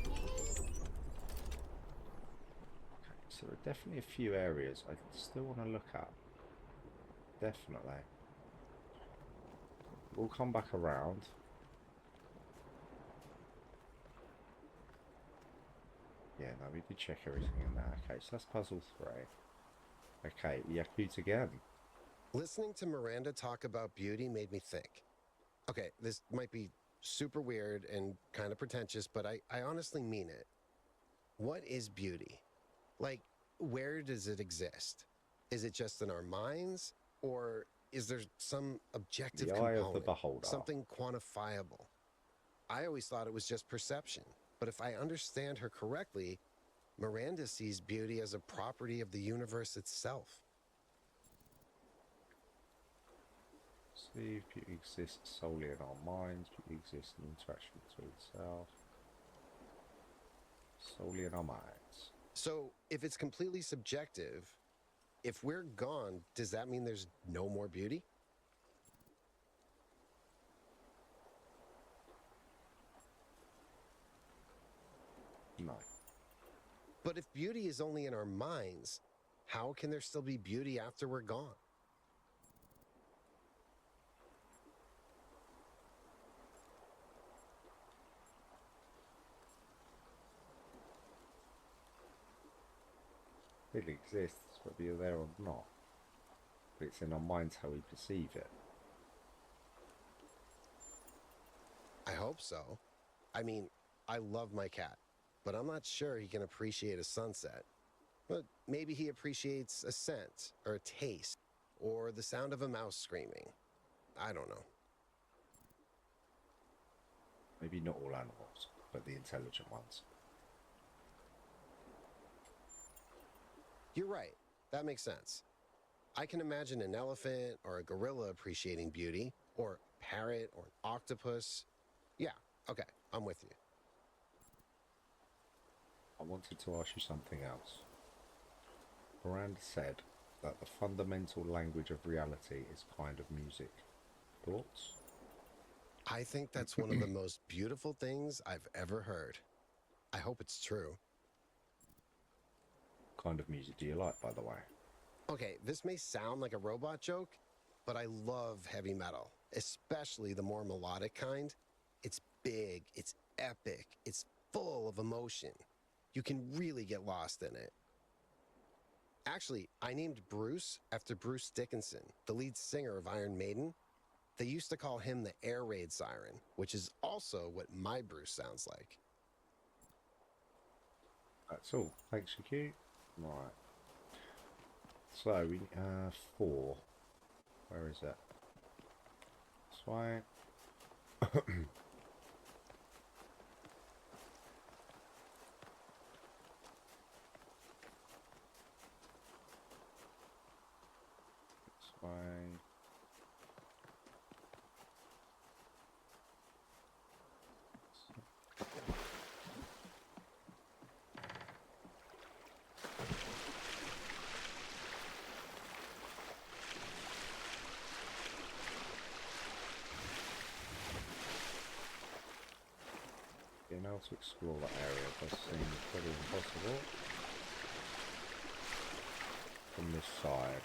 so there are definitely a few areas I still want to look at. Definitely. We'll come back around. Yeah, no, we did check everything in there. Okay, so that's puzzle 3. Okay, Yakut again. Listening to Miranda talk about beauty made me think. Okay, this might be super weird and kind of pretentious, but I honestly mean it. What is beauty? Like, where does it exist? Is it just in our minds? Or is there some objective component? The eye of the beholder. Something quantifiable? I always thought it was just perception. But if I understand her correctly, Miranda sees beauty as a property of the universe itself. See if beauty exists solely in our minds. Beauty exists in interaction between itself. Solely in our minds. So, if it's completely subjective, if we're gone, does that mean there's no more beauty? No. But if beauty is only in our minds, how can there still be beauty after we're gone? It exists, whether you're there or not. But it's in our minds how we perceive it. I hope so. I mean, I love my cat, but I'm not sure he can appreciate a sunset. But maybe he appreciates a scent, or a taste, or the sound of a mouse screaming. I don't know. Maybe not all animals, but the intelligent ones. You're right. That makes sense. I can imagine an elephant or a gorilla appreciating beauty, or a parrot or an octopus. Yeah, okay, I'm with you. I wanted to ask you something else. Miranda said that the fundamental language of reality is kind of music. Thoughts? I think that's one of the most beautiful things I've ever heard. I hope it's true. What kind of music do you like, by the way? Okay, this may sound like a robot joke, but I love heavy metal, especially the more melodic kind. It's big, it's epic, it's full of emotion. You can really get lost in it. Actually, I named Bruce after Bruce Dickinson, the lead singer of Iron Maiden. They used to call him the air raid siren, which is also what my Bruce sounds like. That's all. Thanks, Q. Right. So, we 4. Where is it? This way. Way. Being able to explore that area does seem pretty impossible from this side.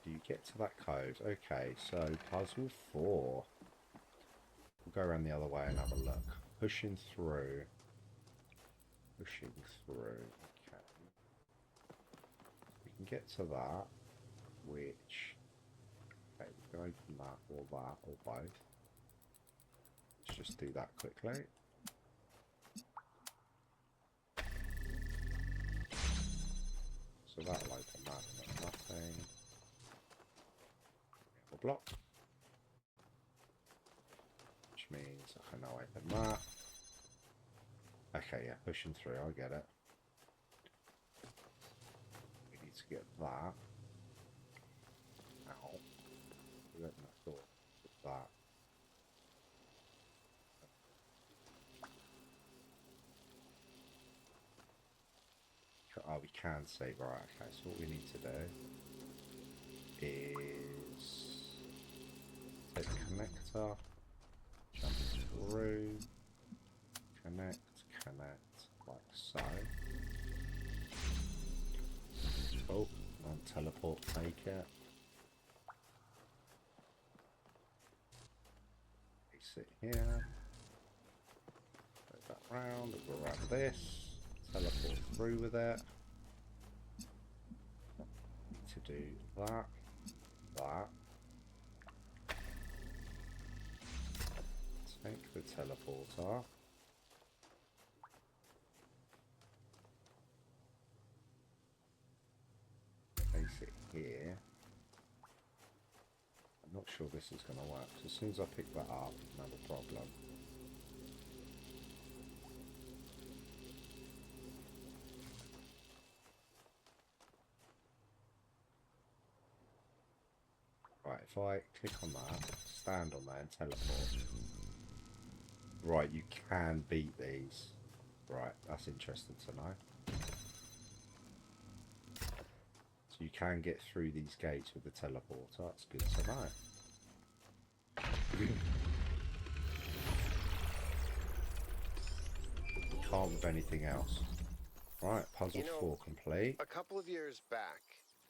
Do you get to that cove? Okay, so puzzle 4. We'll go around the other way and have a look. Pushing through. Pushing through. Okay. We can get to that, which... Okay, we can open that, or both. Let's just do that quickly. So that'll open that and nothing. We have a block. Which means I can now open that. Okay, yeah, pushing through, I get it. We need to get that. Ow. I thought of that. Oh, we can save. Right, okay, so what we need to do is take the connector, jump through, connect, like so. Oh, and teleport, take it. Sit here, go back round, we'll grab this, teleport through with it, to do that, take the teleporter, place it here. I'm not sure this is going to work, so as soon as I pick that up, I have a problem. Right, if I click on that, stand on there and teleport. Right, you can beat these. Right, that's interesting to know. So you can get through these gates with the teleporter, that's good to know. Can't with anything else. Right, puzzle 4 complete. A couple of years back,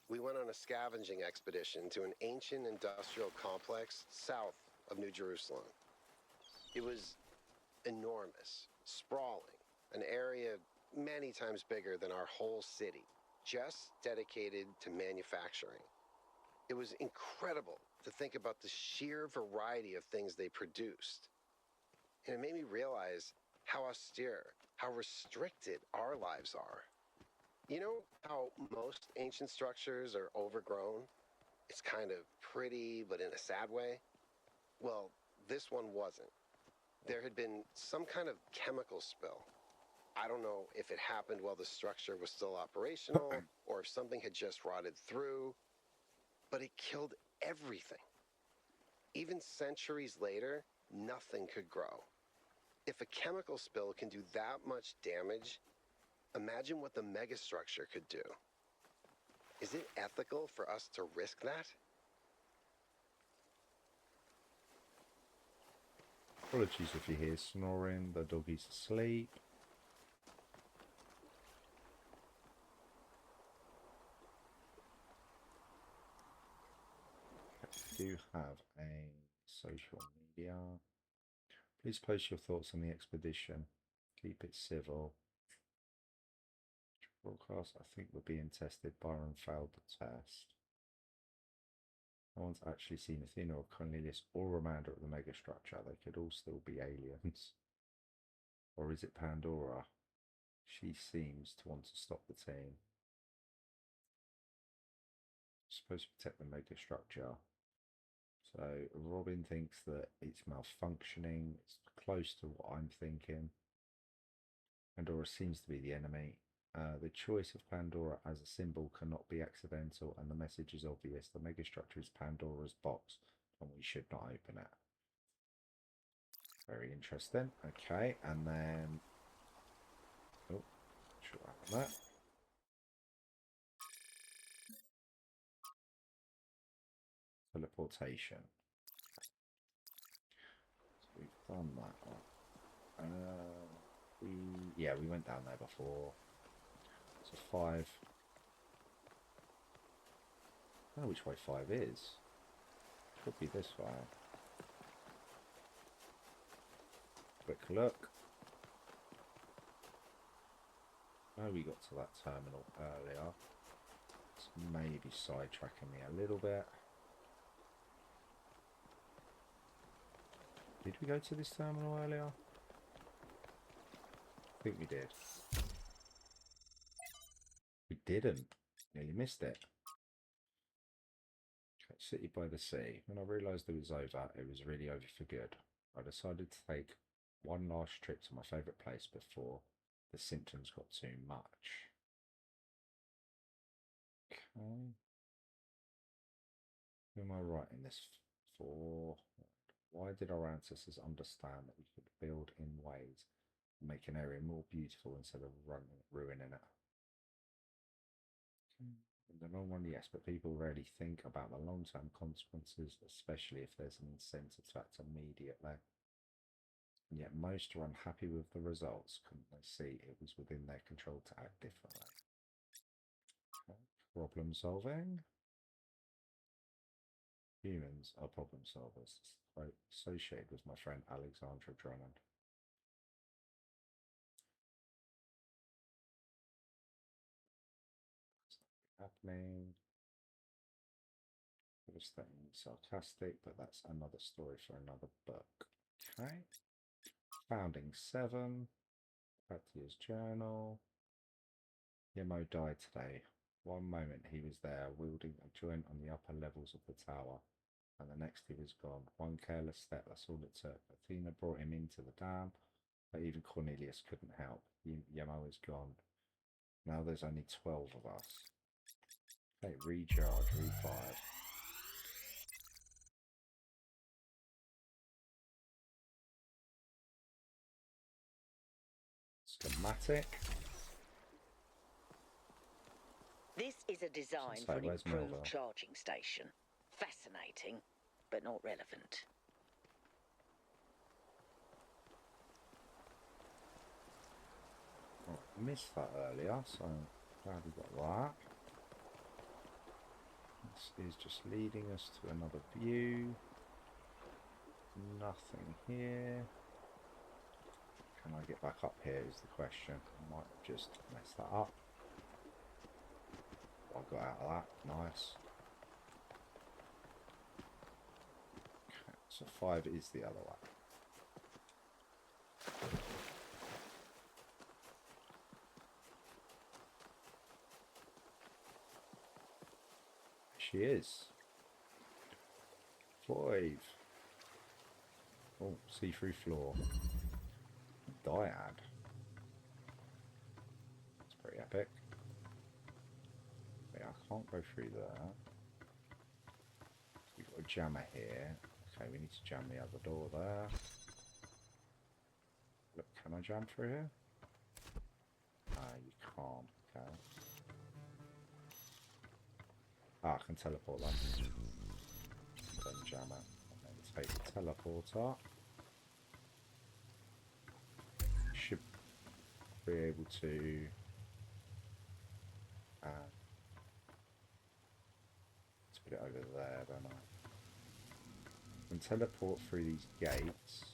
we went on a scavenging expedition to an ancient industrial complex south of New Jerusalem. It was enormous, sprawling, an area many times bigger than our whole city, just dedicated to manufacturing. It was incredible to think about the sheer variety of things they produced. And it made me realize how austere, how restricted our lives are. You know how most ancient structures are overgrown? It's kind of pretty, but in a sad way. Well, this one wasn't. There had been some kind of chemical spill. I don't know if it happened while the structure was still operational or if something had just rotted through, but it killed everything. Even centuries later, nothing could grow. If a chemical spill can do that much damage, imagine what the megastructure could do. Is it ethical for us to risk that? Apologies if you hear snoring, the doggy's asleep. I do have a social media. Please post your thoughts on the expedition. Keep it civil. Broadcast, I think we're being tested. Byron failed the test. No one's actually seen Athena or Cornelius or Amanda at the megastructure. They could all still be aliens. Or is it Pandora? She seems to want to stop the team. Supposed to protect the megastructure. So Robin thinks that it's malfunctioning. It's close to what I'm thinking. Pandora seems to be the enemy. The choice of Pandora as a symbol cannot be accidental, and the message is obvious. The megastructure is Pandora's box, and we should not open it. Very interesting. Okay, and then... Oh, should I have that? Teleportation. So we've done that one. We went down there before. So 5. I don't know which way 5 is. Could be this way. Quick look. Oh, we got to that terminal earlier. It's maybe sidetracking me a little bit. Did we go to this terminal earlier? I think we did. We didn't. Nearly missed it. Okay, City by the Sea. When I realised it was over, it was really over for good. I decided to take one last trip to my favourite place before the symptoms got too much. Okay. Who am I writing this for? Why did our ancestors understand that we could build in ways to make an area more beautiful instead of ruining it? In the long run, yes, but people rarely think about the long-term consequences, especially if there's an incentive to act immediately. And yet most are unhappy with the results. Couldn't they see it was within their control to act differently? Okay. Problem solving. Humans are problem solvers. Quite associated with my friend Alexandra Drummond. Happening. Devastating, sarcastic, but that's another story for another book. Okay. Founding 7. Practice journal. Yemo died today. One moment he was there, wielding a joint on the upper levels of the tower, and the next he was gone. One careless step, that's all it took. Athena brought him into the dam, but even Cornelius couldn't help. Yemo is gone. Now there's only 12 of us. Okay, recharge, revive. Schematic. This is a design for an improved charging station. Fascinating, but not relevant. Oh, I missed that earlier, so glad we got that. This is just leading us to another view. Nothing here. Can I get back up here is the question. I might have just messed that up. I got out of that. Nice. Okay, so 5 is the other way. She is. 5. Oh, see-through floor. Dyad. That's pretty epic. Yeah, I can't go through there. We've got a jammer here. Okay, we need to jam the other door there. Look, can I jam through here? You can't. Okay. I can teleport that. Then jammer. And then take the teleporter. Should be able to let's put it over there, don't I? And teleport through these gates.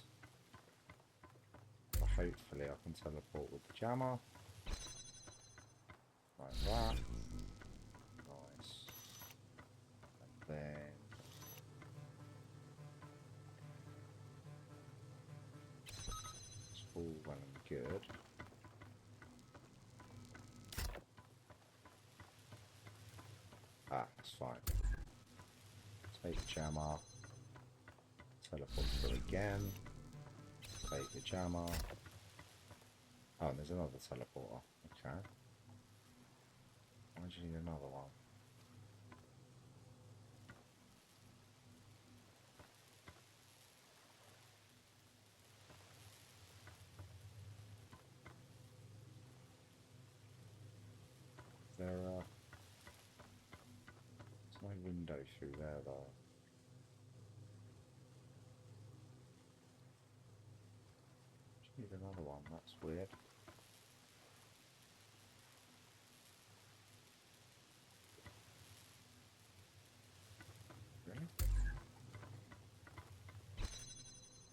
So hopefully I can teleport with the jammer. Like that. Nice. And then it's all well and good. That's fine. Take the jammer. Teleport through again. Take the jammer. Oh, and there's another teleporter. Okay. Why do you need another one? There's no window through there though. Just need another one, that's weird. Really?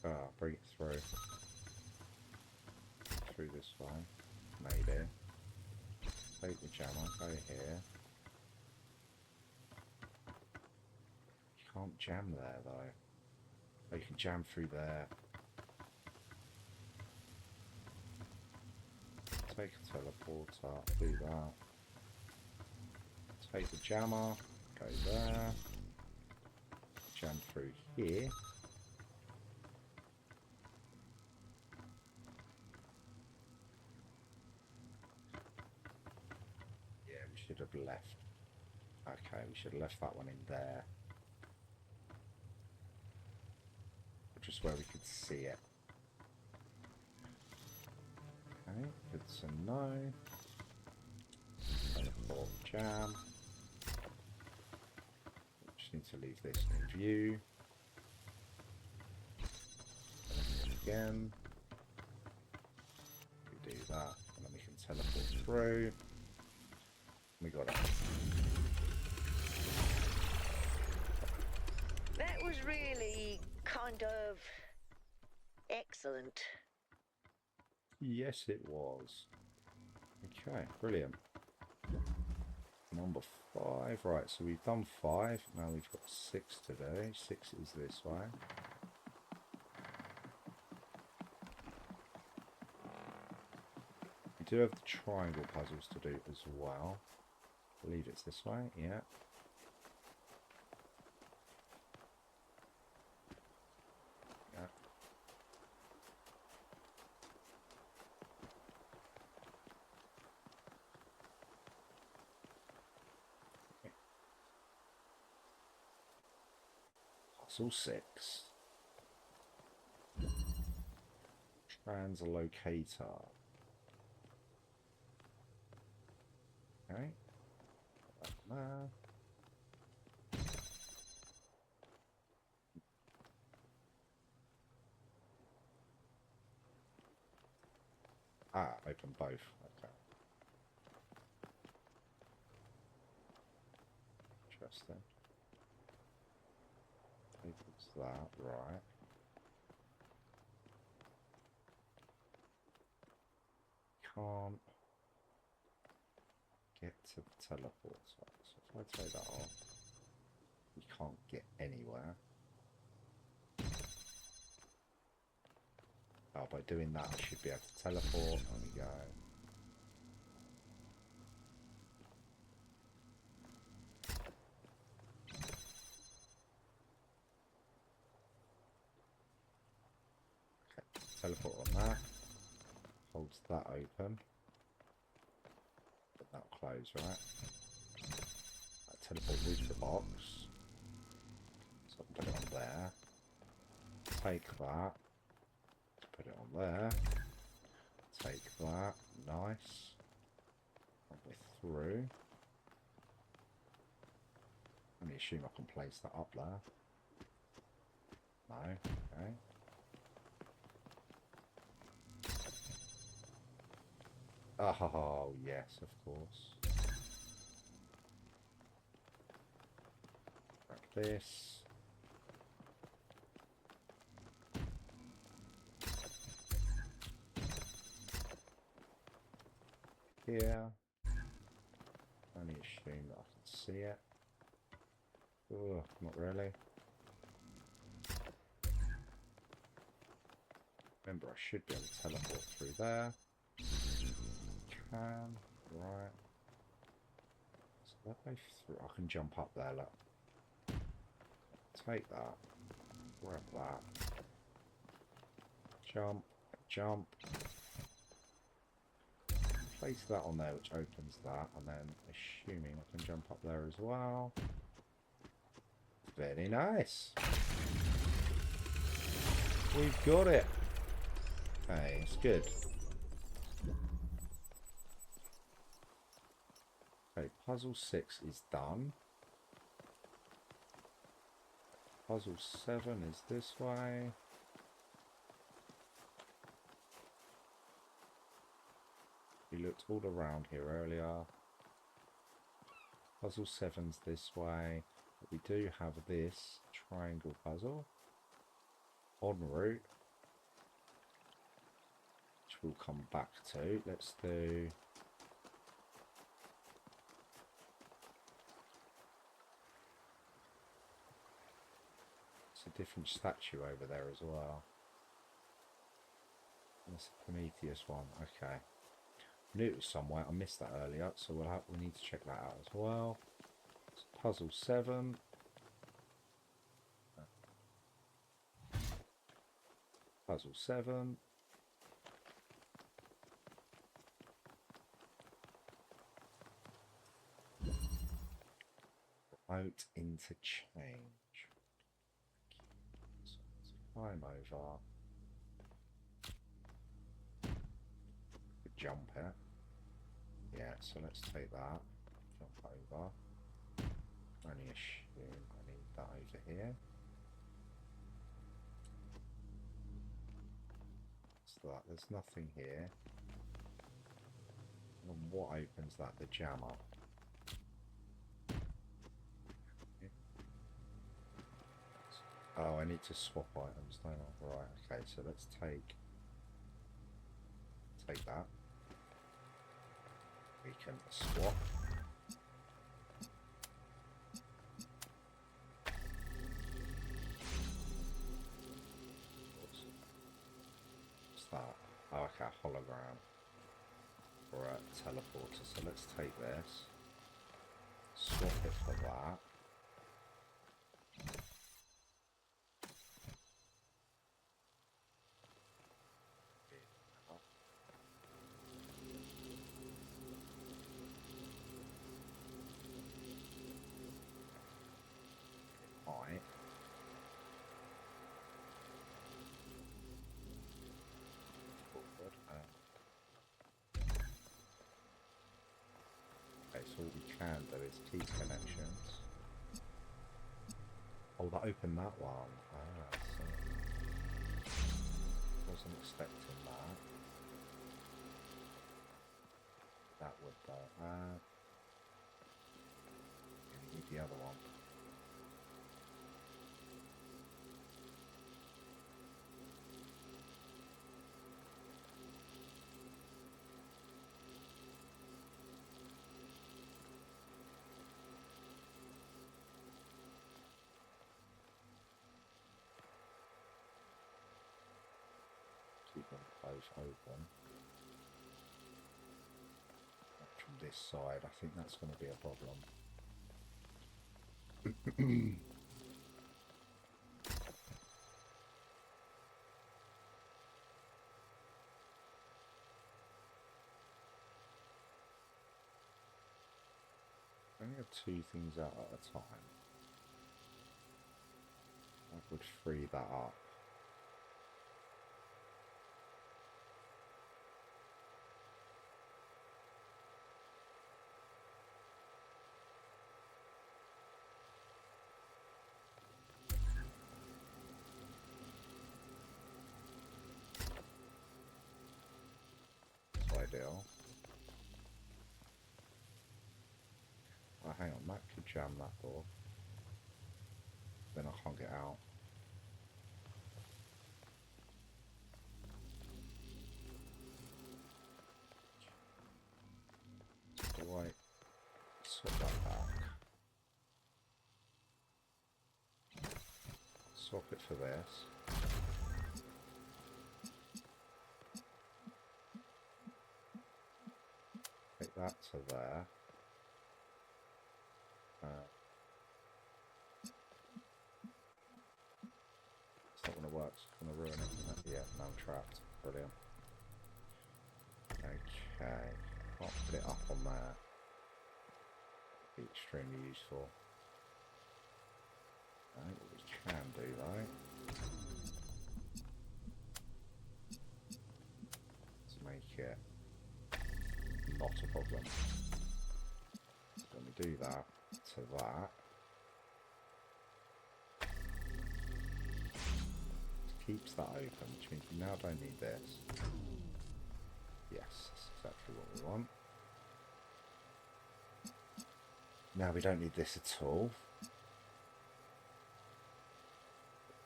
Ah, bring it through. Through this way, maybe. Take the jammer, go here. You can't jam there though. Oh, you can jam through there. Take a teleporter, do that. Take the jammer, go there. Jam through here. Yeah, we should have left. Okay, we should have left that one in there. Just where we could see it. Okay, good to know. Teleport jam. Just need to leave this in view. Again. We do that, and then we can teleport through. We got it. That was really kind of excellent. Yes, it was. Okay, brilliant. Number 5. Right, so we've done 5. Now we've got 6 to do. 6 is this way. We do have the triangle puzzles to do as well. I believe it's this way, yeah. Puzzle 6. Translocator. Okay. Put that there. Ah, open both. Okay. Interesting. It's that, right. Can't get to the teleporter. So if I take that off, we can't get anywhere. Oh, by doing that, I should be able to teleport. There we go. Teleport on that, holds that open, but that'll close, right? Teleport with the box, so I can put it on there, take that, put it on there, take that, nice, and we're through. Let me assume I can place that up there. No, okay. Oh, yes, of course. Like this. Here. Only assume that I can see it. Oh, not really. Remember, I should be able to teleport through there. Can, right. So that way through, I can jump up there, look. Take that, grab that, jump, jump. place that on there, which opens that, and then assuming I can jump up there as well. Very nice. We've got it. Okay, it's good. Okay, puzzle 6 is done. Puzzle 7 is this way. We looked all around here earlier. Puzzle 7's this way. But we do have this triangle puzzle en route, which we'll come back to. Let's do... It's a different statue over there as well. That's a Prometheus one. Okay. Knew it was somewhere. I missed that earlier, so we need to check that out as well. It's puzzle 7. Puzzle 7. Remote interchange. So let's climb over. Jump it. Yeah, so let's take that. Jump over. Only assume I need that over here. So that there's nothing here. And what opens that? The jammer. Okay. Oh, I need to swap items, don't I? Right, okay, so let's take that. We can swap. What's that? Oh, okay, a hologram. Or a teleporter. So let's take this. Swap it for that. So what we can do is keep connections. Oh, that opened that one. Ah, so wasn't expecting that. That would we need the other one. Keep them both open. From this side, I think that's going to be a problem. I only have 2 things out at a time. That would free that up. Ideal. Oh, hang on, that could jam that door. Then I can't get out. So I swap that back. Swap it for this. Take that to there. It's not going to work. It's going to ruin it, isn't it? Yeah, now I'm trapped. Brilliant. Okay. Can't put it up on there. Be extremely useful. I think what we can do though, is make it not a problem. So when we do that to that, it keeps that open, which means we now don't need this. Yes, that's exactly what we want. Now we don't need this at all.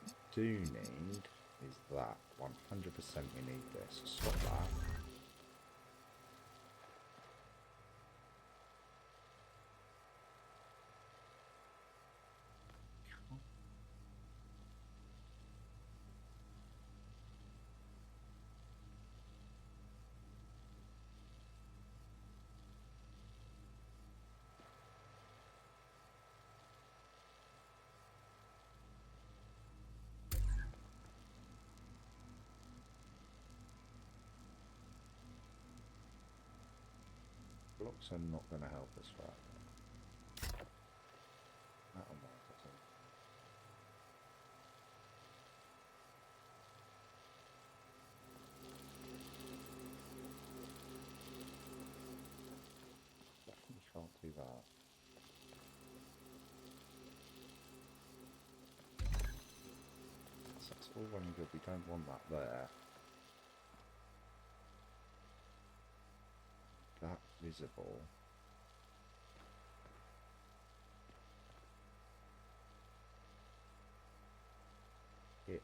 What we do need is that. 100% we need this. Stop that. Blocks are not going to help us right now. That'll work, I think. Definitely can't do that. So that's all running good. We don't want that there. That visible. Here.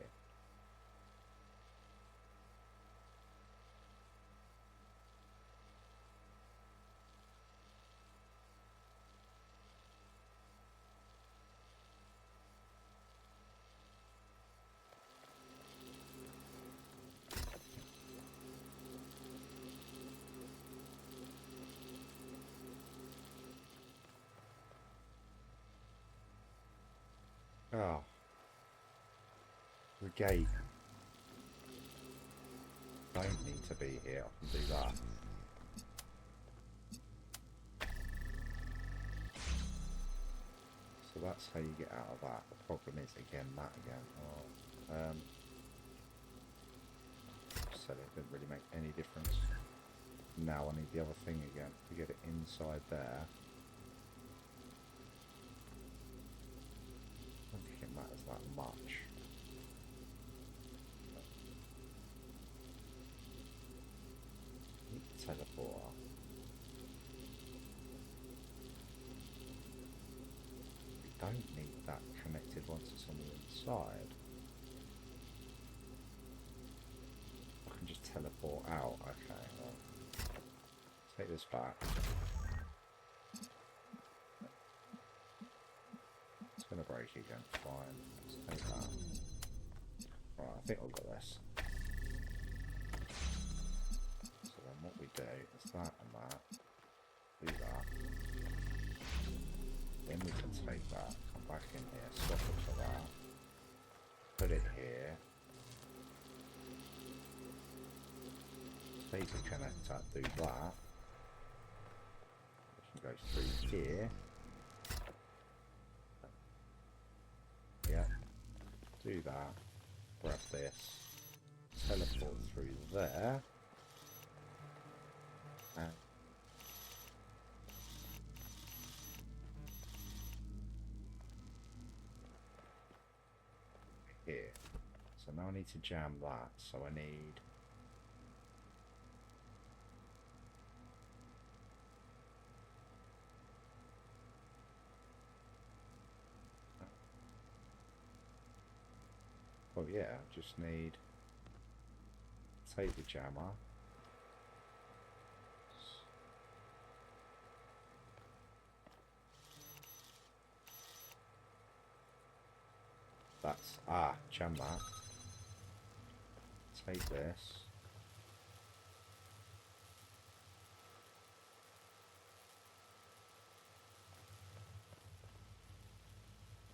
Oh. The gate. Don't need to be here. I can do that. So that's how you get out of that. The problem is, again, that again. Oh, said it didn't really make any difference. Now I need the other thing again to get it inside there. I don't think it matters that much. Need the teleporter. We don't need that connected once it's on the inside. I can just teleport out. Okay, well, take this back. It's going to break again. Fine. Let's take that. Right, I think I've got this. So then what we do is that and that. Do that. Then we can take that, come back in here, swap it for that. Put it here. Take the connector, do that. We can go through here. Yeah. Do that. Grab this. Teleport through there. And here. So now I need to jam that. So I need oh yeah, I just need take the jammer. That's jam that. Take this.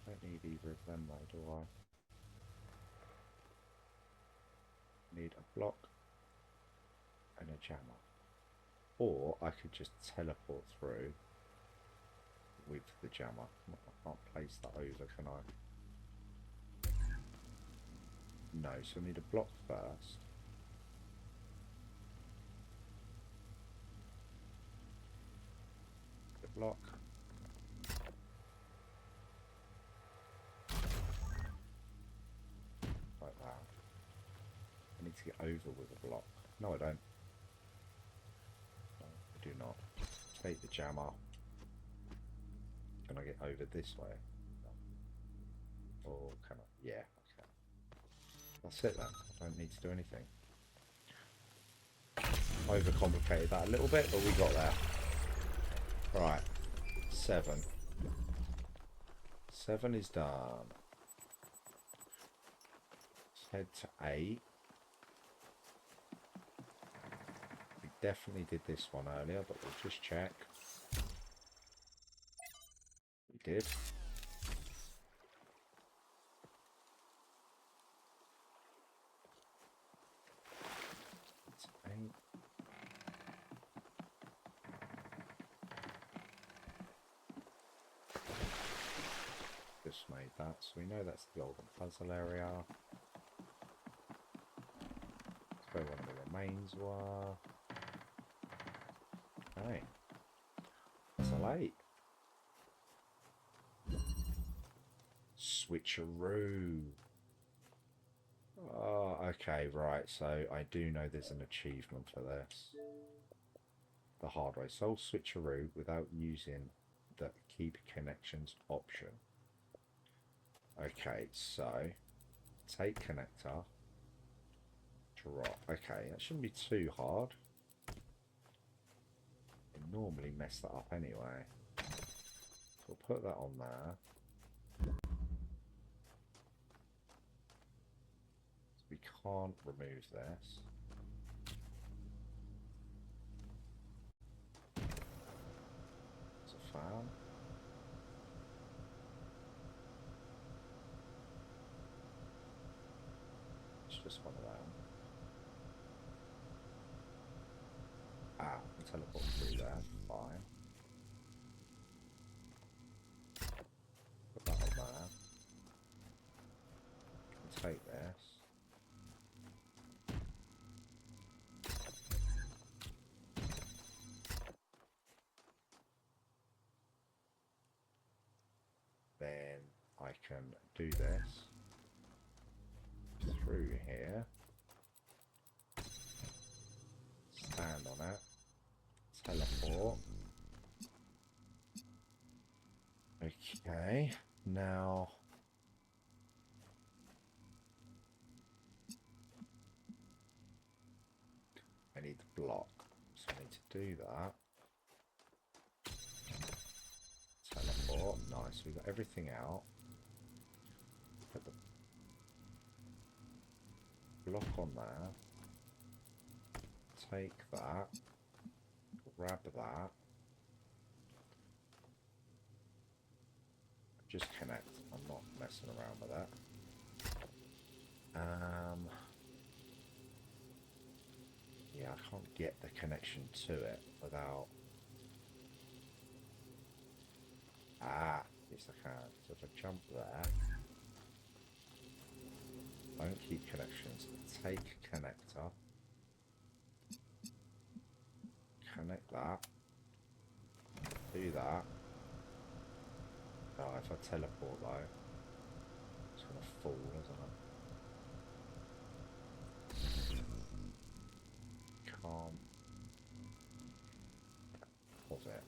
Don't need either of them though, do I? Need a block and a jammer. Or I could just teleport through with the jammer. I can't place that over, can I? No, so I need a block first. The block. Like that. I need to get over with a block. No, I don't. No, I do not. Take the jammer. Can I get over this way? No. Or can I? Yeah, okay. That's it then. I don't need to do anything. Overcomplicated that a little bit, but we got there. Right. 7. 7 is done. Let's head to 8. We definitely did this one earlier, but we'll just check. We did. It's 8. Just made that, so we know that's the golden puzzle area. Let's go where the remains were. Okay. Puzzle 8. Switcheroo. Oh, okay, right, so I do know there's an achievement for this. The hard way. Solve switcheroo without using the keep connections option. Okay, so take connector, drop. Okay, that shouldn't be too hard. I normally mess that up anyway. So we'll put that on there. So we can't remove this. It's a fan. Just one of them. Ah, we can teleport through there. Fine. Put that on there. Can take this. Then I can do this. Through here, stand on it, teleport. Okay, now I need the block, so I need to do that. Teleport, nice, we've got everything out. Put the block on there, take that, grab that, just connect. I'm not messing around with that. Yeah, I can't get the connection to it without. Ah, yes I can. So if I jump there. Don't keep connections. Take connector. Connect that. Do that. Oh, if I teleport though, it's gonna fall, isn't it? Can't. What's it?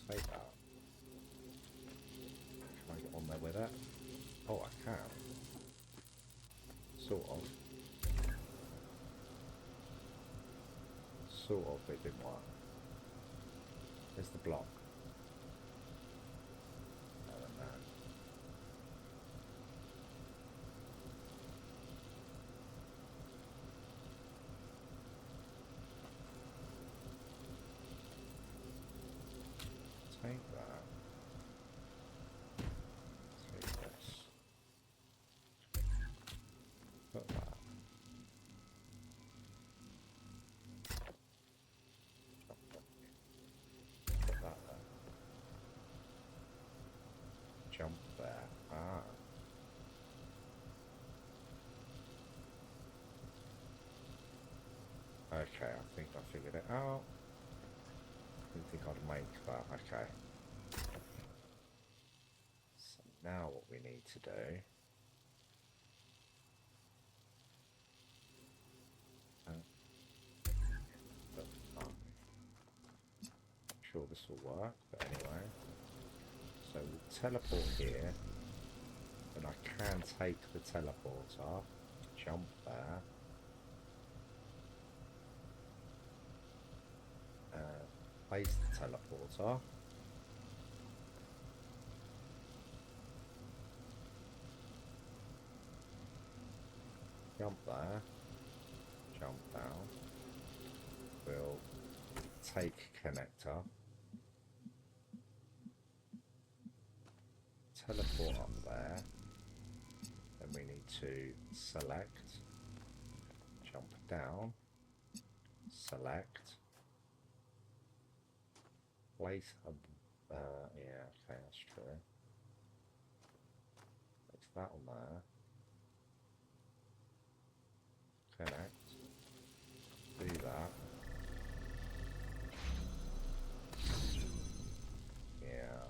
Take that. Can I get on there with it? Oh, I can. Sort of. Sort of, but it didn't work. There's the block. I don't know. Take that. Take this. there. Ah. Okay, I think I figured it out. Didn't think I'd make that. Okay. So now what we need to do... I'm sure this will work, but anyway. So we'll teleport here. And I can take the teleporter, jump there. Place the teleporter. Jump there. Jump down. We'll take connector. Teleport up there. Then we need to select. Jump down. Select. Place a... yeah, okay, that's true. Place that on there. Connect. Do that. Yeah.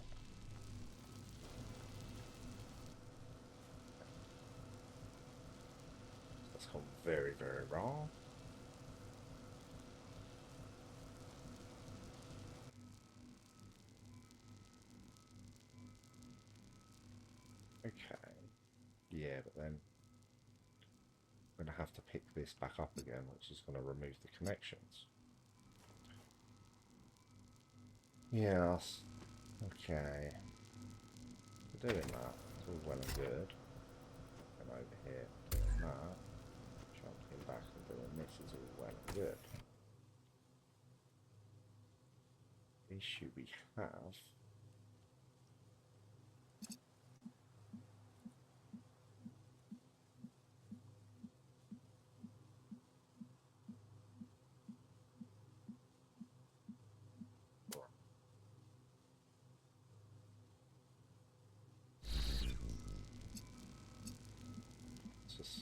That's gone very, very wrong. Okay. Yeah, but then I'm going to have to pick this back up again, which is going to remove the connections. Yes. Okay. We're doing that. It's all well and good. And over here, doing that. Jumping back and doing this is all well and good. The issue we have...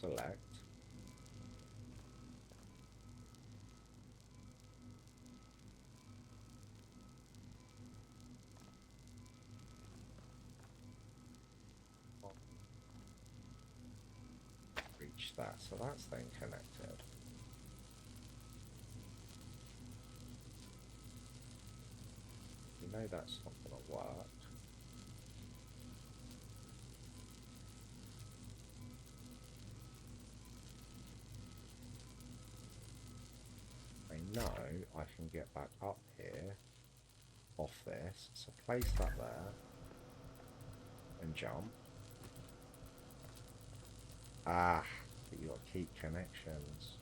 select. Reach that, so that's then connected. You know that's not going to work. I know I can get back up here off this, so place that there and jump. Ah, but you got to keep connections.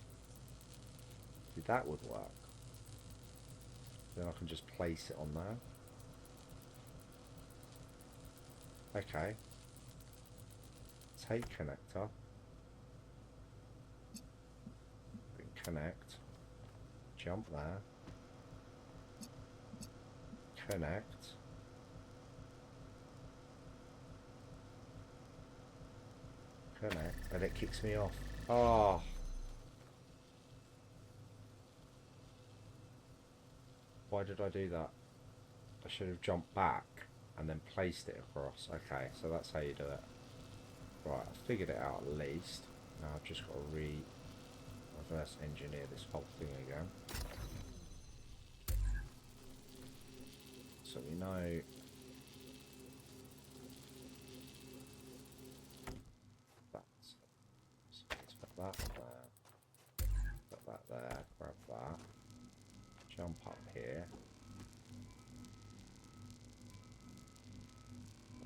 See, that would work. Then I can just place it on there. Okay. Take connector. Connect. Jump there. Connect. Connect. And it kicks me off. Oh. Why did I do that? I should have jumped back and then placed it across. Okay, so that's how you do it. Right, I figured it out at least. Now I've just got to reverse engineer this whole thing again. So we know that's, so let's put that there, put that there, grab that, jump up here,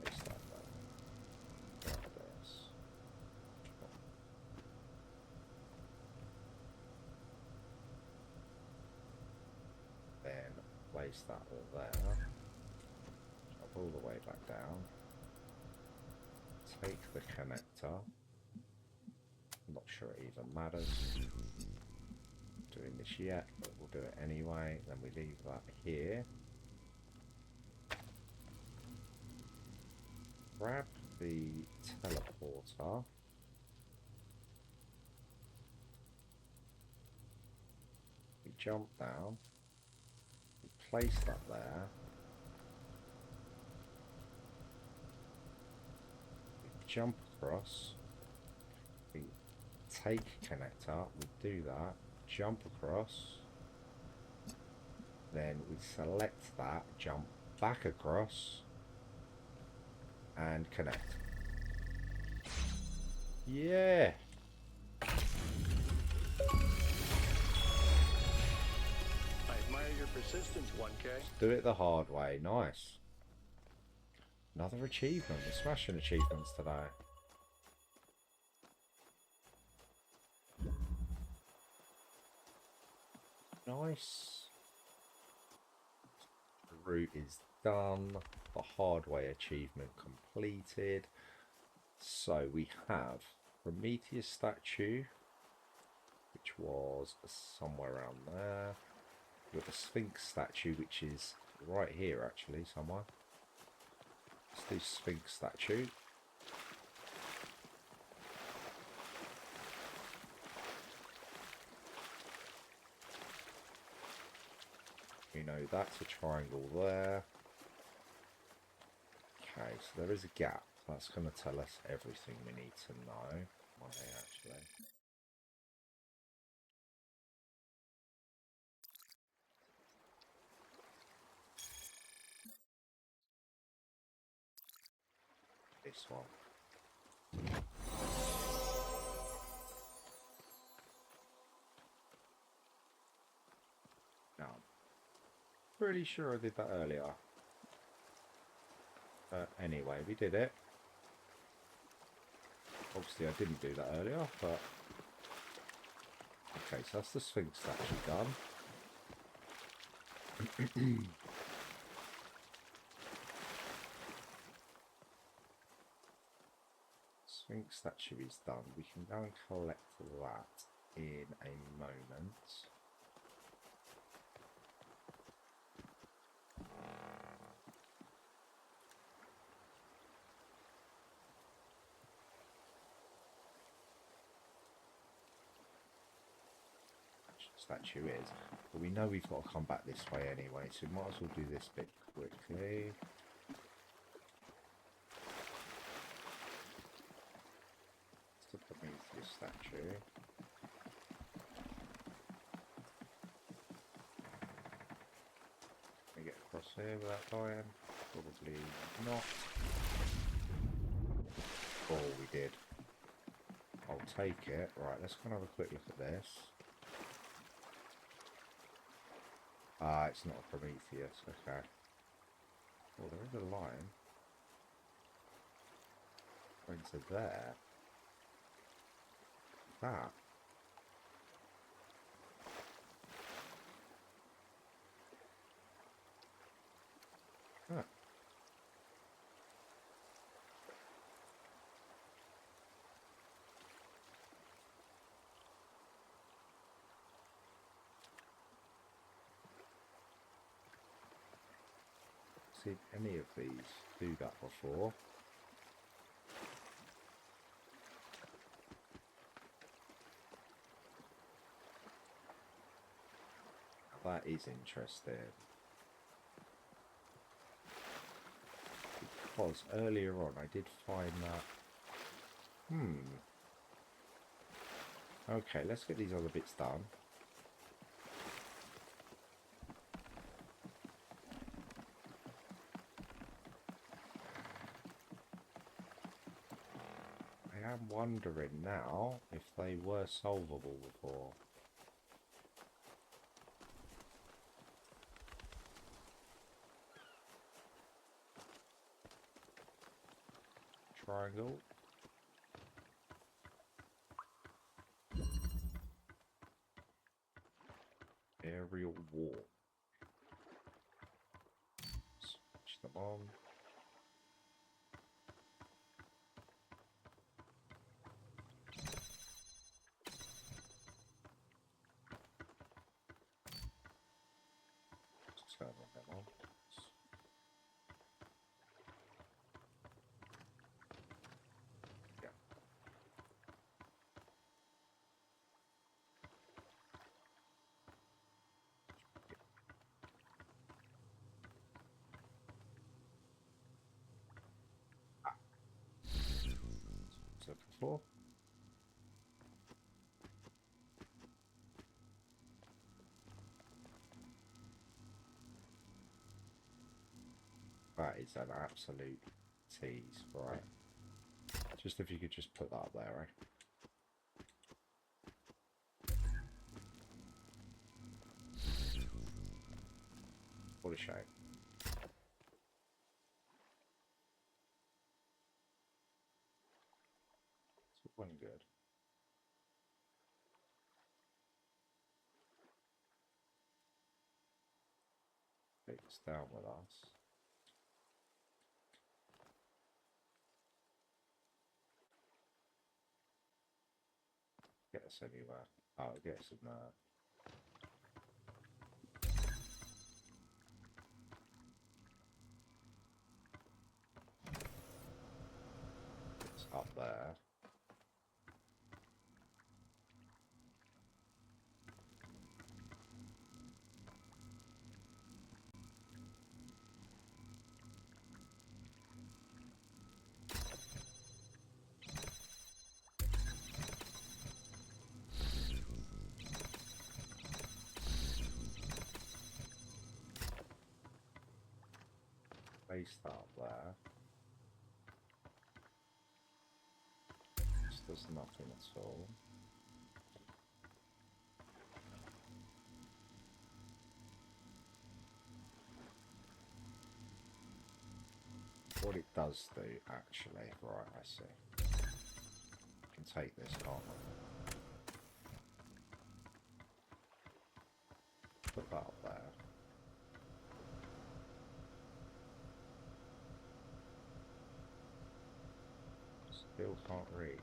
place that there, grab this, then place that all there, jump all the way back down, take the connector, I'm not sure it even matters doing this yet, but we'll do it anyway, then we leave that here, grab the teleporter. We jump down. We place that there. We jump across. We take connector. We do that. Jump across. Then we select that. Jump back across. And connect. Yeah. I admire your persistence, 1K. Let's do it the hard way. Nice. Another achievement. We're smashing achievements today. Nice. The route is done. The hard way achievement completed. So we have Prometheus statue, which was somewhere around there. We've got the Sphinx statue, which is right here actually, somewhere. Let's do Sphinx statue. We know that's a triangle there. Okay, so there is a gap. That's going to tell us everything we need to know. Why, actually. This one. Now, pretty sure I did that earlier. Anyway, we did it. Obviously I didn't do that earlier, but... Okay, so that's the Sphinx statue done. Sphinx statue is done. We can go and collect that in a moment. Statue is, but we know we've got to come back this way anyway, so we might as well do this bit quickly. It's the Prometheus statue. Can we get across here without dying? Probably not. Oh, we did. I'll take it. Right, let's go and have a quick look at this. Ah, it's not a Prometheus, okay. Oh, there is a line. Going to there. That. Huh. Seen any of these do that before. That is interesting. Because earlier on I did find that... Okay, let's get these other bits done. I'm wondering now if they were solvable before. Triangle. Aerial walk. Switch them on. Turn them on. for? That is an absolute tease, right? Just if you could just put that up there, right? What a shame. It wasn't good. Take this down with us. Get us anywhere. Oh, get us in there. It's up there. Place that up there. This does nothing at all. What it does do, actually, right, I see. I can take this, can't I? Put that up there. Still can't reach.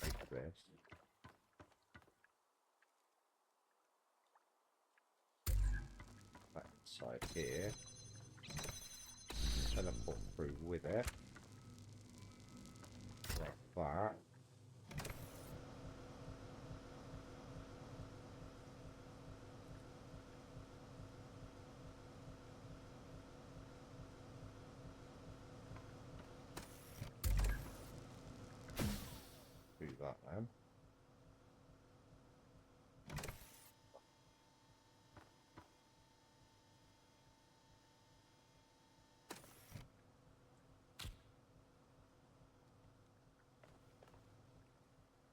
Take this. That inside here. Teleport through with it. Like that. Do that then.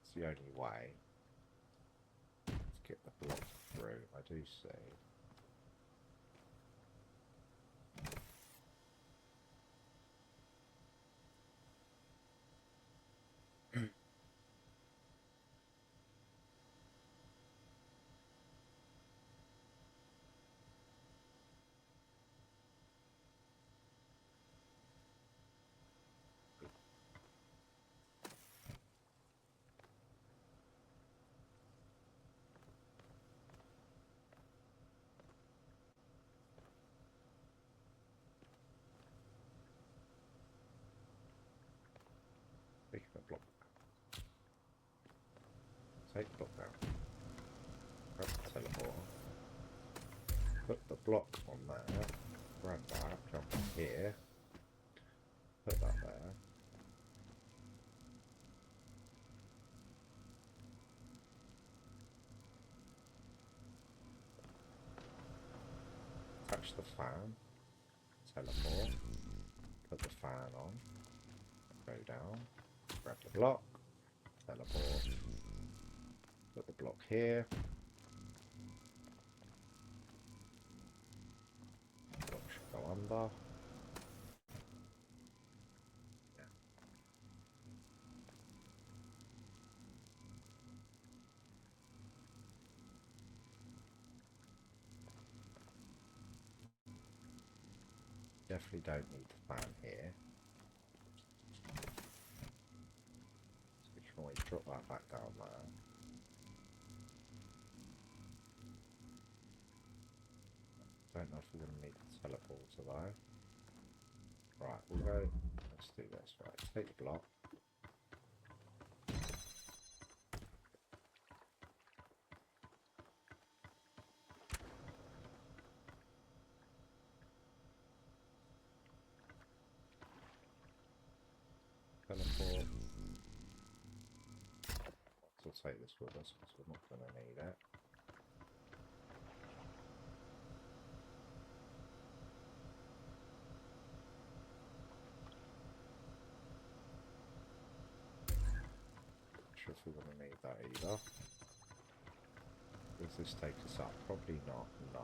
It's the only way to get the block through, I do see. Take the block. Take the block down. Grab the teleport. Put the block on there. Grab that. Jump up here. Put that there. Touch the fan. Teleport. Put the fan on. Go down. Grab the block, teleport, put the block here, block should go under, yeah. Definitely don't need the fan here. Can we always drop that back down there. Don't know if we're going to need the teleporter though. Right, we'll go. Let's do this. Right, take the block. Teleport. We'll take this with us because we're not going to need it. Not sure if we're going to need that either. Does this take us up? Probably not, no.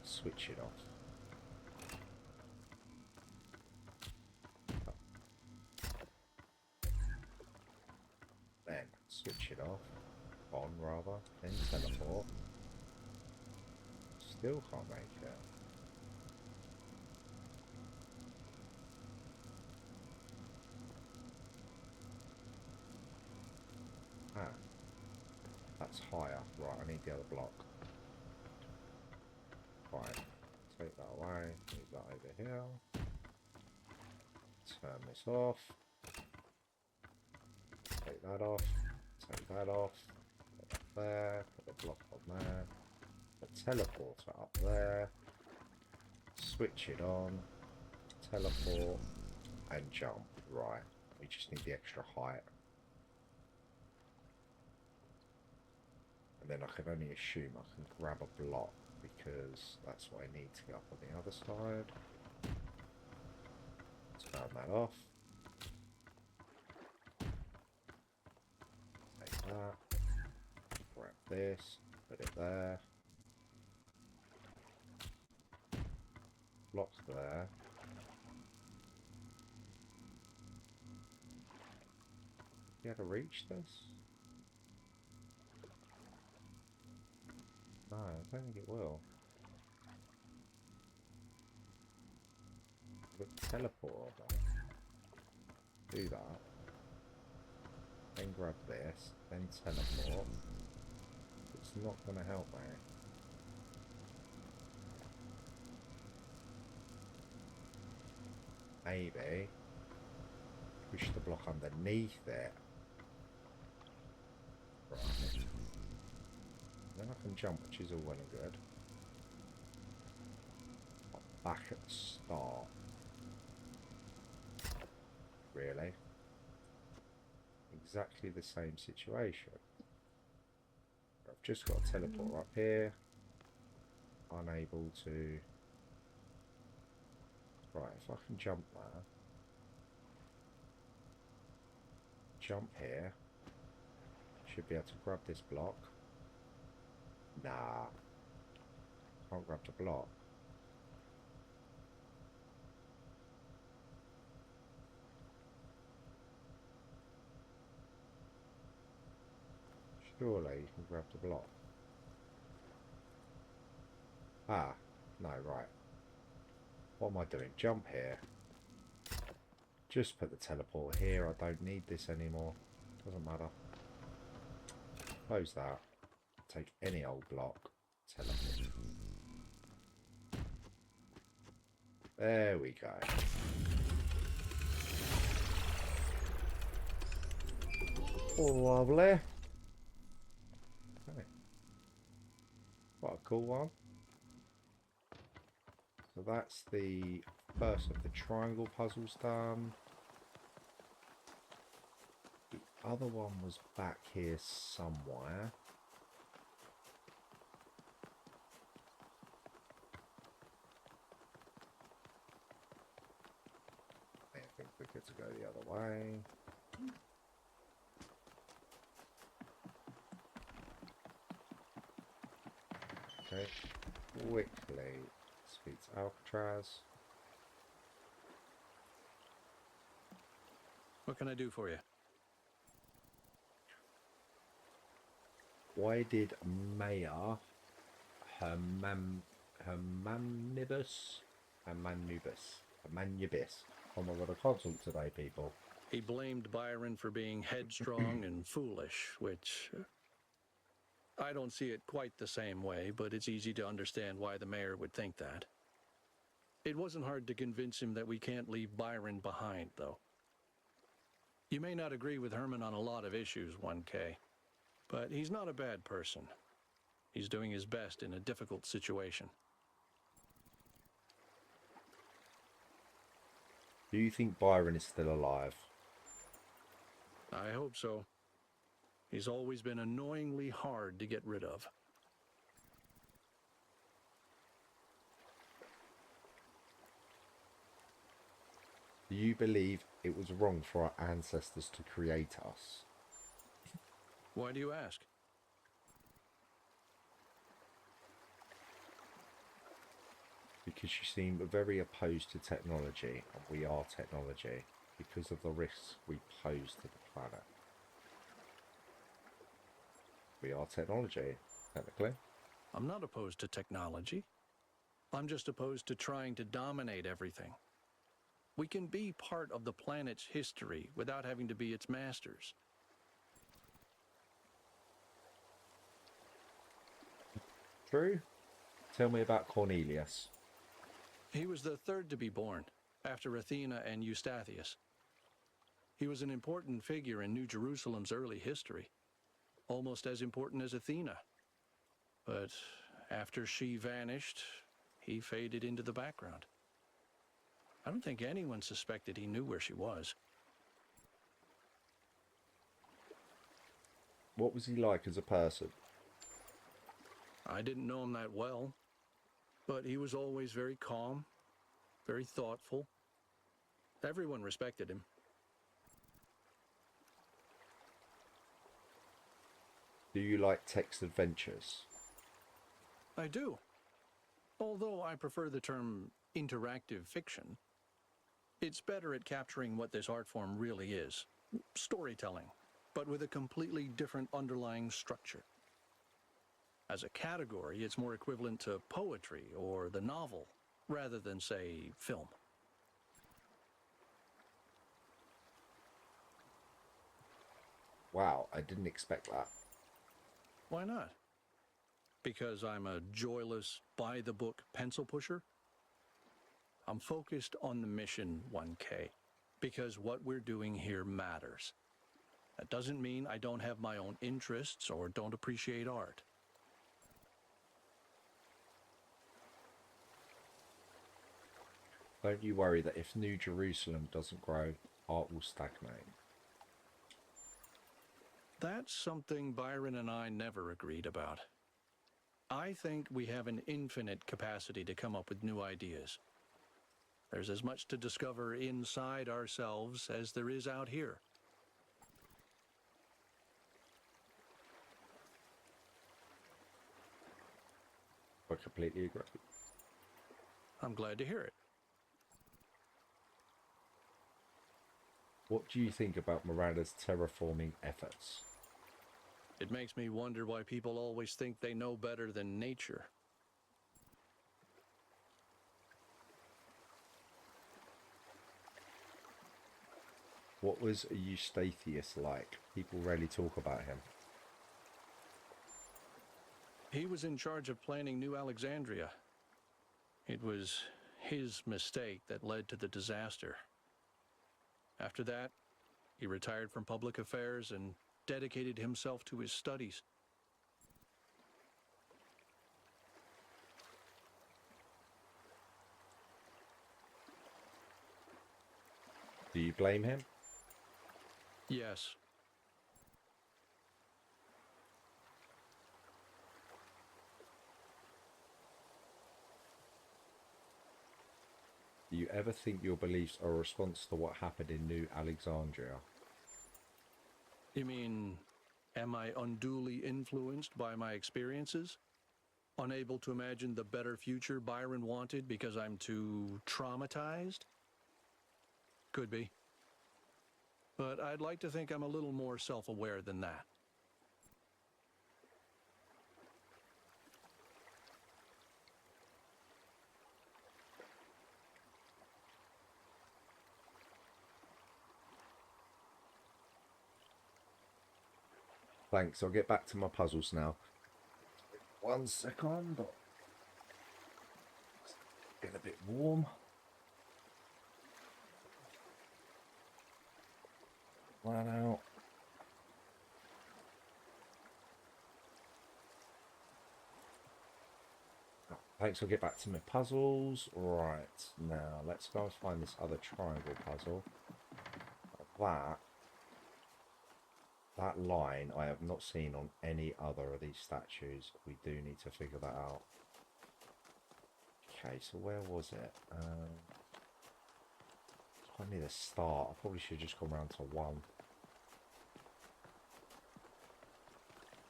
Switch it off. Then switch it off. On rather. Then teleport. Still can't make it. Ah. That's higher. Right, I need the other block. Fine. Take that away. Move that over here. Turn this off. Take that off. Take that off. Put that there. Put the block on there. The teleporter up there. Switch it on. Teleport. And jump. Right. We just need the extra height. And then I can only assume I can grab a block, because that's what I need to get up on the other side. Turn that off. Take that. Grab this. Put it there. Block there. You ever reach this? No, I don't think it will. With the teleport on that. Do that. Then grab this. Then teleport. It's not going to help me. Maybe push the block underneath it. Right. Then I can jump, which is all well and good. Back at the start. Really? Exactly the same situation. I've just got a teleporter up here. Unable to... Right, if I can jump there. Jump here. Should be able to grab this block. Nah. Can't grab the block. Surely you can grab the block. Ah, no, right. What am I doing? Jump here. Just put the teleport here. I don't need this anymore. Doesn't matter. Close that. Take any old block. Teleport. There we go. Lovely. Okay. What a cool one. So that's the first of the triangle puzzles done. The other one was back here somewhere. I think we're good to go the other way. Okay, quickly speak to Alcatraz. What can I do for you? Why did Mayor Hermanubis? Oh my god, I can't talk today, people. He blamed Byron for being headstrong and foolish, which I don't see it quite the same way, but it's easy to understand why the mayor would think that. It wasn't hard to convince him that we can't leave Byron behind, though. You may not agree with Herman on a lot of issues, 1K, but he's not a bad person. He's doing his best in a difficult situation. Do you think Byron is still alive? I hope so. He's always been annoyingly hard to get rid of. Do you believe it was wrong for our ancestors to create us? Why do you ask? Because you seem very opposed to technology, and we are technology, because of the risks we pose to the planet. We are technology, technically. I'm not opposed to technology. I'm just opposed to trying to dominate everything. We can be part of the planet's history without having to be its masters. True. Tell me about Cornelius. He was the third to be born, after Athena and Eustathius. He was an important figure in New Jerusalem's early history, almost as important as Athena. But after she vanished, he faded into the background. I don't think anyone suspected he knew where she was. What was he like as a person? I didn't know him that well, but he was always very calm, very thoughtful. Everyone respected him. Do you like text adventures? I do. Although I prefer the term interactive fiction. It's better at capturing what this art form really is. Storytelling, but with a completely different underlying structure. As a category, it's more equivalent to poetry or the novel, rather than, say, film. Wow, I didn't expect that. Why not? Because I'm a joyless, by-the-book pencil pusher? I'm focused on the mission, 1K, because what we're doing here matters. That doesn't mean I don't have my own interests or don't appreciate art. Don't you worry that if New Jerusalem doesn't grow, art will stagnate? That's something Byron and I never agreed about. I think we have an infinite capacity to come up with new ideas. There's as much to discover inside ourselves as there is out here. I completely agree. I'm glad to hear it. What do you think about Miranda's terraforming efforts? It makes me wonder why people always think they know better than nature. What was Eustathius like? People rarely talk about him. He was in charge of planning New Alexandria. It was his mistake that led to the disaster. After that, he retired from public affairs and dedicated himself to his studies. Do you blame him? Yes. Do you ever think your beliefs are a response to what happened in New Alexandria? You mean, am I unduly influenced by my experiences? Unable to imagine the better future Byron wanted because I'm too traumatized? Could be. But I'd like to think I'm a little more self-aware than that. Thanks, I'll get back to my puzzles now. 1 second. It's getting a bit warm. That out. Thanks, I'll get back to my puzzles. Right, now let's go and find this other triangle puzzle. That line I have not seen on any other of these statues. We do need to figure that out. Okay, so where was it? It's quite near the start. I probably should have just gone round to 1.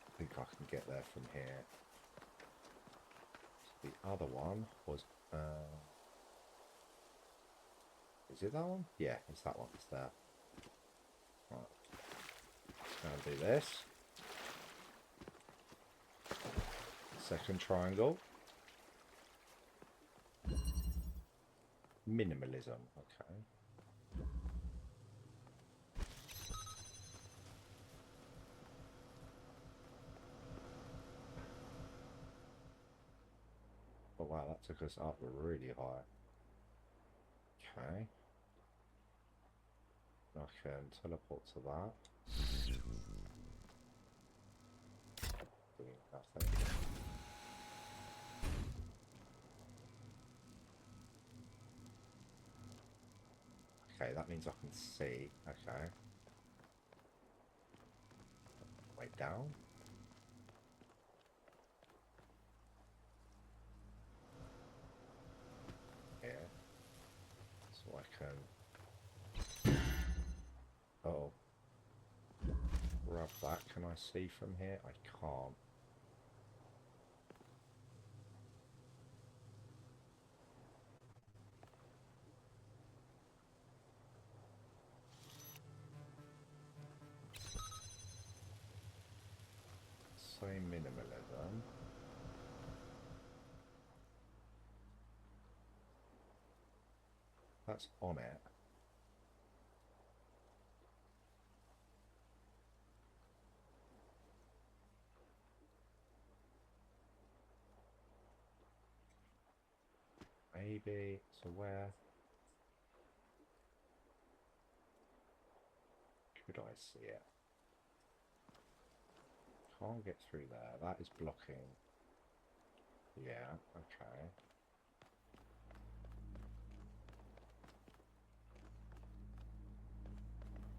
I think I can get there from here. So the other one was... is it that one? Yeah, it's that one. It's there. Right. Now do this. Second triangle. Minimalism, okay. Oh wow, that took us up really high. Okay. I can teleport to that. Doing nothing. Okay, that means I can see. Okay. Way down. Here. So I can... Oh. Grab that. Can I see from here? I can't. Same minimalism. That's on it. Maybe, so where could I see it? Can't get through there, that is blocking. Yeah, okay.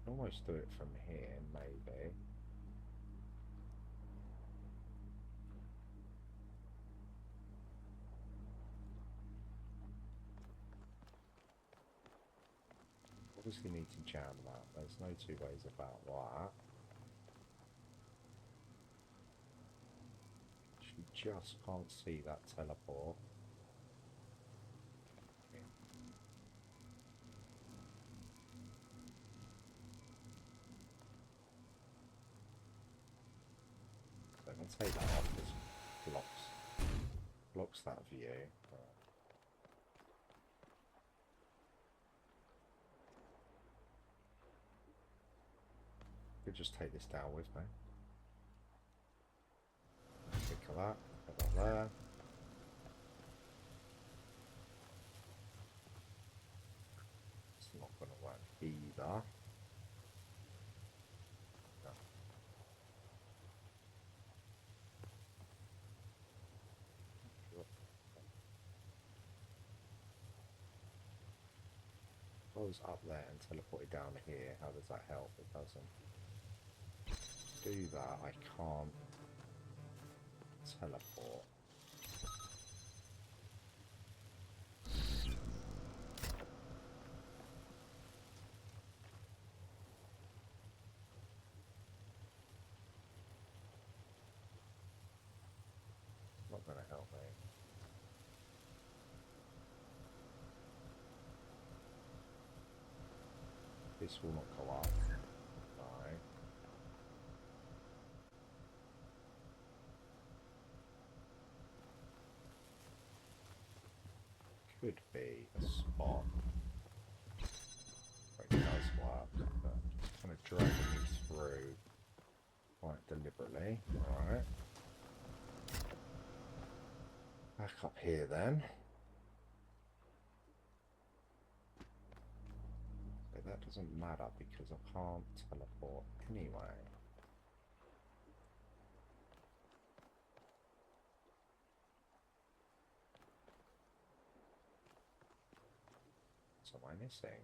Almost do it from here, maybe. Obviously need to jam that. There's no two ways about that. She just can't see that teleport. So I'm going to take that off because blocks that view. Right. Could just take this down with me. Think of that, put that there. It's not going to work either. No. If I was up there and teleported down here, how does that help? It doesn't. Do that, I can't teleport. Not gonna help me. This will not go up. No. Could be a spot where it does work, but it's kind of dragging me through quite deliberately. Alright. Back up here then. So that doesn't matter because I can't teleport anyway. What am I missing?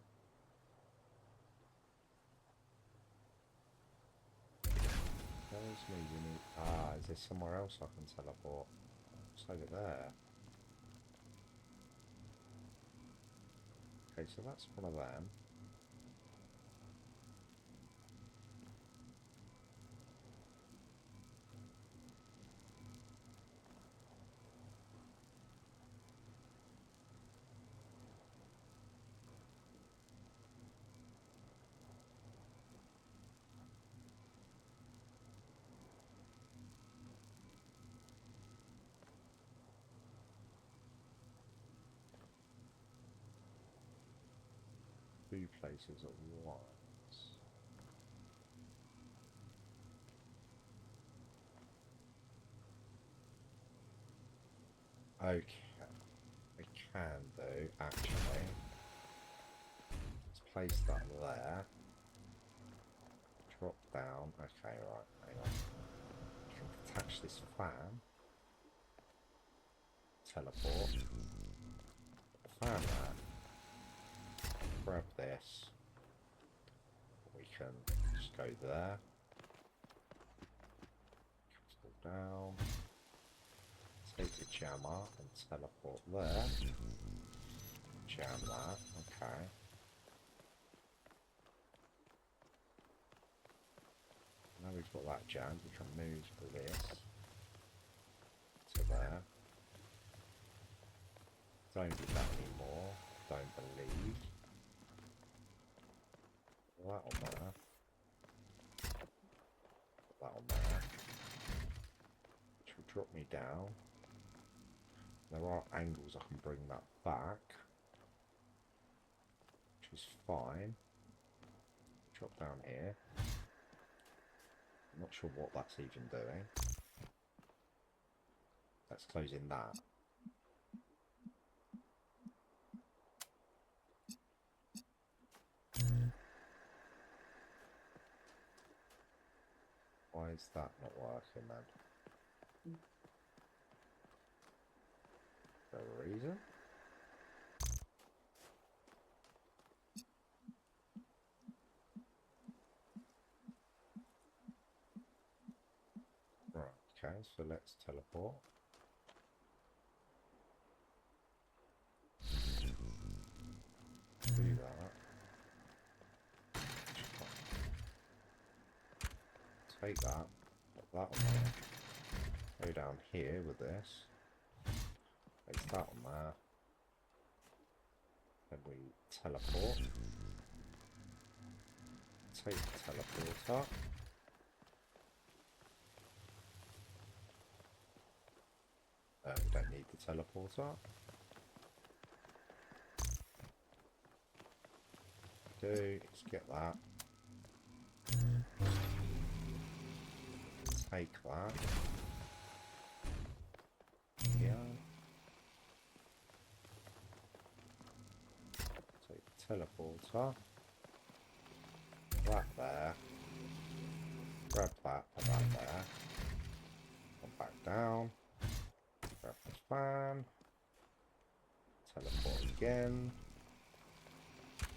Tells me you need... Ah, is there somewhere else I can teleport? It's over there. Okay, so that's one of them. Two places at once. Okay, I can do actually. Let's place that there. Drop down. Okay, right, hang on. I can attach this fan. Teleport. Fan that. Grab this. We can just go there. Go down. Take the jammer and teleport there. Jam that. Okay. Now we've got that jammed, we can move this to there. Don't do that anymore. Don't believe. Put that on there. Put that on there. Which will drop me down. There are angles I can bring that back, which is fine. Drop down here. I'm not sure what that's even doing. That's closing that. Why is that not working then? Is there a reason? Right, okay, so let's teleport. Do that. Take that, put that on there. Go down here with this. Place that on there. Then we teleport. Take the teleporter. We don't need the teleporter. Let's get that. Take that. Yeah. Take the teleporter. That there. Grab that, put that there. Come back down. Grab the fan. Teleport again.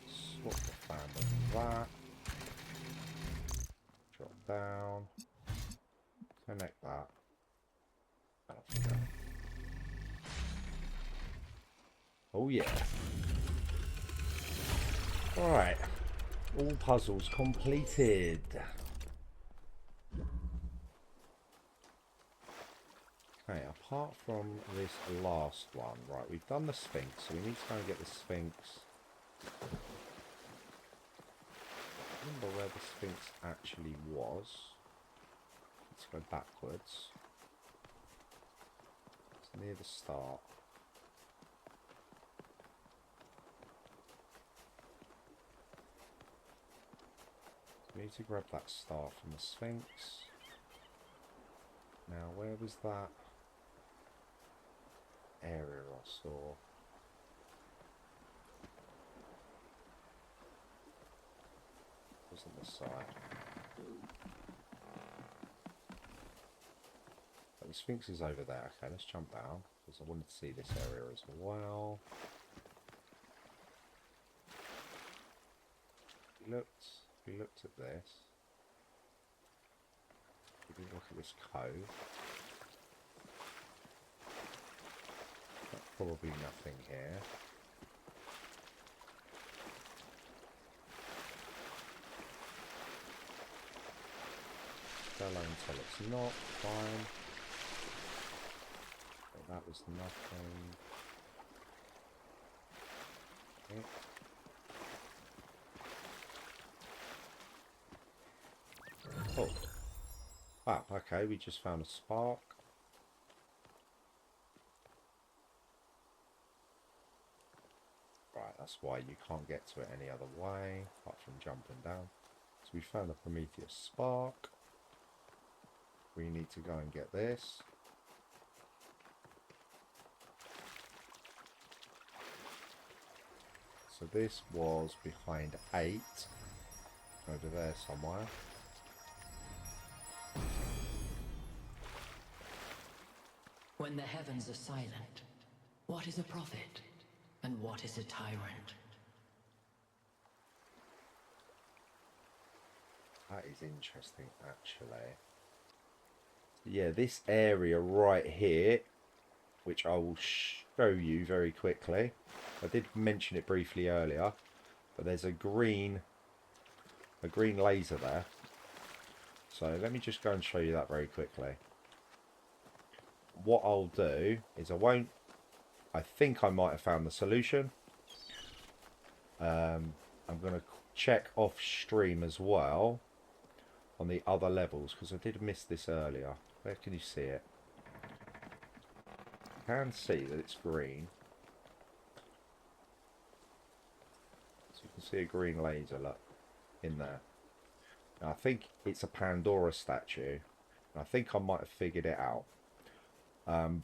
Swap the fan with that. Drop down. Connect that. And off we go. Oh yeah. Alright. All puzzles completed. Okay, apart from this last one, right, we've done the Sphinx, so we need to go and get the Sphinx. Remember where the Sphinx actually was. Let's go backwards. It's near the start. We need to grab that star from the Sphinx. Now, where was that area I saw? It was on the side. But the Sphinx is over there. Okay, let's jump down, because I wanted to see this area as well. We looked at this. We didn't look at this cove. That's probably nothing here. Go alone until it's not. Fine. But that was nothing. Okay. Oh. Wow, okay, we just found a spark. Right, that's why you can't get to it any other way, apart from jumping down. So we found a Prometheus spark. We need to go and get this. So this was behind 8, over there somewhere. When the heavens are silent, what is a prophet and what is a tyrant? That is interesting, actually. Yeah, this area right here, which I will show you very quickly. I did mention it briefly earlier, but there's a green laser there. So let me just go and show you that very quickly. What I'll do is I think I might have found the solution. I'm going to check off stream as well on the other levels, because I did miss this earlier. Where can you see it? I can see that it's green. So you can see a green laser, look, in there. Now, I think it's a Pandora statue. I think I might have figured it out.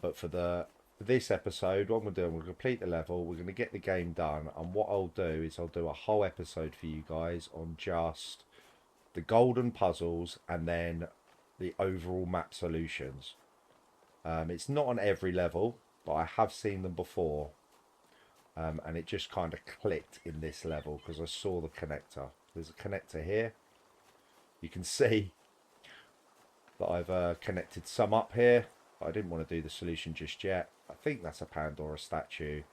But for this episode, what I'm going to do, I'm going to complete the level, we're going to get the game done, and what I'll do is I'll do a whole episode for you guys on just the golden puzzles and then the overall map solutions. It's not on every level, but I have seen them before, and it just kind of clicked in this level because I saw the connector. There's a connector here. You can see that I've connected some up here. I didn't want to do the solution just yet. I think that's a Pandora statue.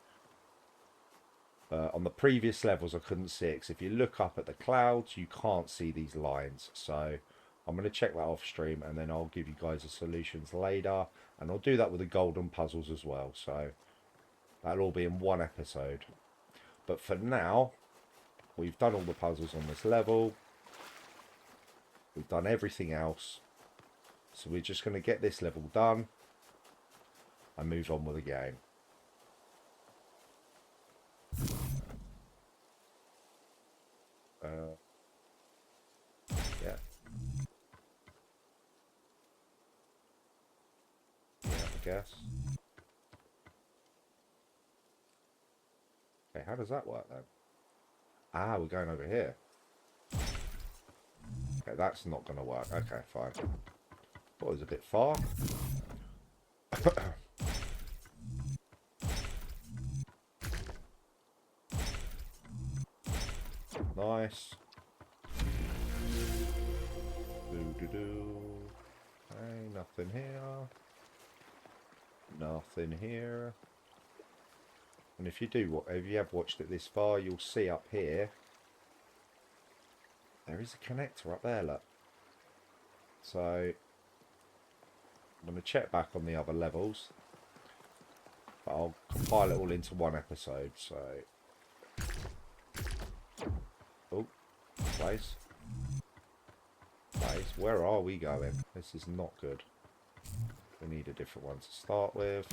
On the previous levels I couldn't see it, because if you look up at the clouds you can't see these lines. So I'm going to check that off stream, and then I'll give you guys the solutions later, and I'll do that with the golden puzzles as well. So that'll all be in one episode. But for now, we've done all the puzzles on this level. We've done everything else. So we're just going to get this level done and move on with the game. Yeah. Yeah, I guess. Okay, how does that work then? Ah, we're going over here. Okay, that's not going to work. Okay, fine. Thought it was a bit far. Nice. Do. Hey, nothing here. Nothing here. And if you have watched it this far, you'll see up here there is a connector up there, look. So I'm going to check back on the other levels. But I'll compile it all into one episode, so... Oh, place. Place. Where are we going? This is not good. We need a different one to start with.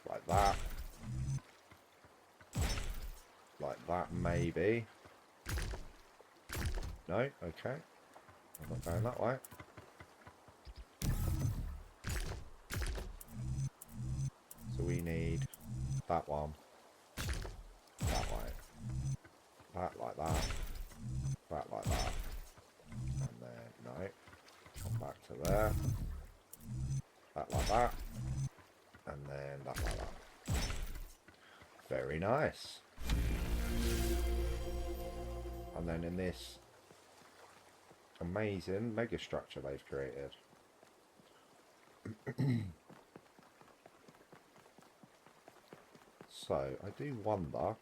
Like that. Like that, maybe. No? Okay. I'm not going that way. So we need that one. That way. That like that. That like that. And then, no. Come back to there. That like that. And then that like that. Very nice. And then in this amazing mega structure they've created. So, I do wonder...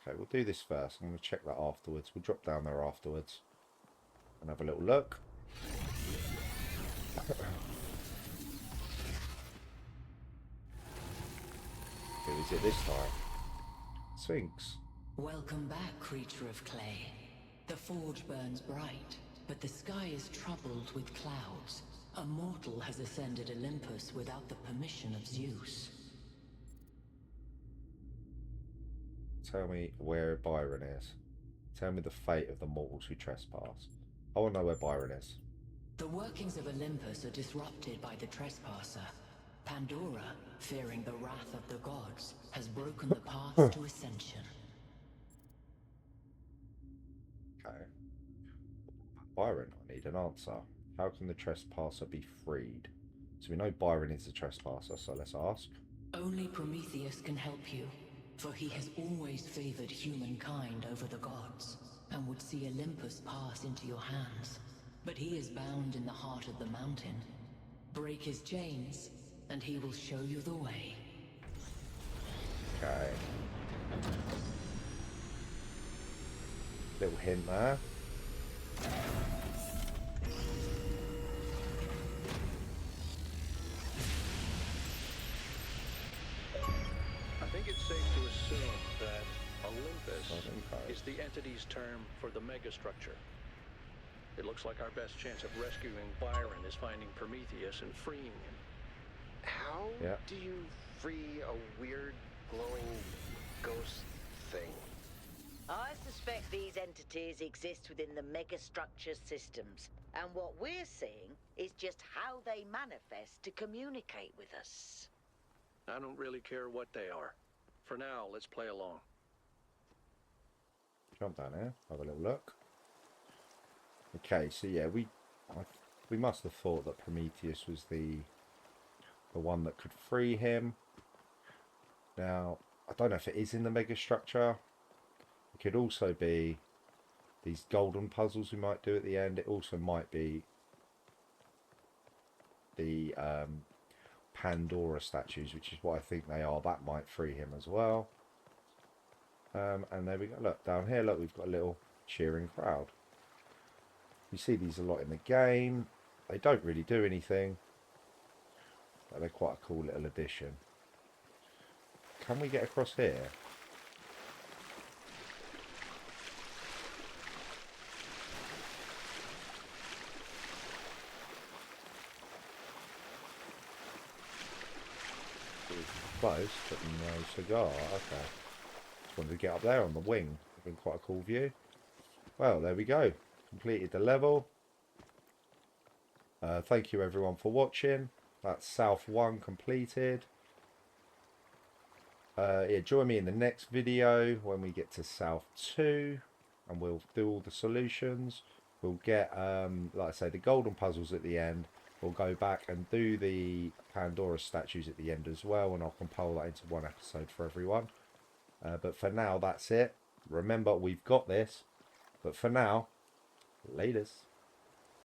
Okay, we'll do this first. I'm going to check that afterwards. We'll drop down there afterwards and have a little look. Who is it this time? Sphinx. Welcome back, creature of clay. The forge burns bright, but the sky is troubled with clouds. A mortal has ascended Olympus without the permission of Zeus. Tell me where Byron is. Tell me the fate of the mortals who trespass. I want to know where Byron is. The workings of Olympus are disrupted by the trespasser. Pandora, fearing the wrath of the gods, has broken the path to ascension. Okay. Byron, I need an answer. How can the trespasser be freed? So we know Byron is the trespasser, so let's ask. Only Prometheus can help you, for he has always favored humankind over the gods, and would see Olympus pass into your hands. But he is bound in the heart of the mountain. Break his chains, and he will show you the way. Okay. Little hint there. I think it's safe to assume that Olympus is the entity's term for the megastructure. It looks like our best chance of rescuing Byron is finding Prometheus and freeing him. How do you free a weird, glowing ghost thing? I suspect these entities exist within the megastructure systems, and what we're seeing is just how they manifest to communicate with us. I don't really care what they are. For now, let's play along. Jump down here, have a little look. Okay, so yeah, we must have thought that Prometheus was the one that could free him. Now, I don't know if it is in the megastructure. It could also be these golden puzzles we might do at the end. It also might be the Pandora statues, which is what I think they are. That might free him as well. And there we go. Look, down here, look, we've got a little cheering crowd. You see these a lot in the game. They don't really do anything, but they're quite a cool little addition. Can we get across here? Close, but no cigar. Okay. Just wanted to get up there on the wing. It's been quite a cool view. Well, there we go. Completed the level. Thank you everyone for watching. That's South 1 completed. Yeah, join me in the next video when we get to South 2 and we'll do all the solutions. We'll get, like I say, the golden puzzles at the end. We'll go back and do the Pandora statues at the end as well, and I'll compile that into one episode for everyone. But for now, that's it. Remember, we've got this. But for now, laters.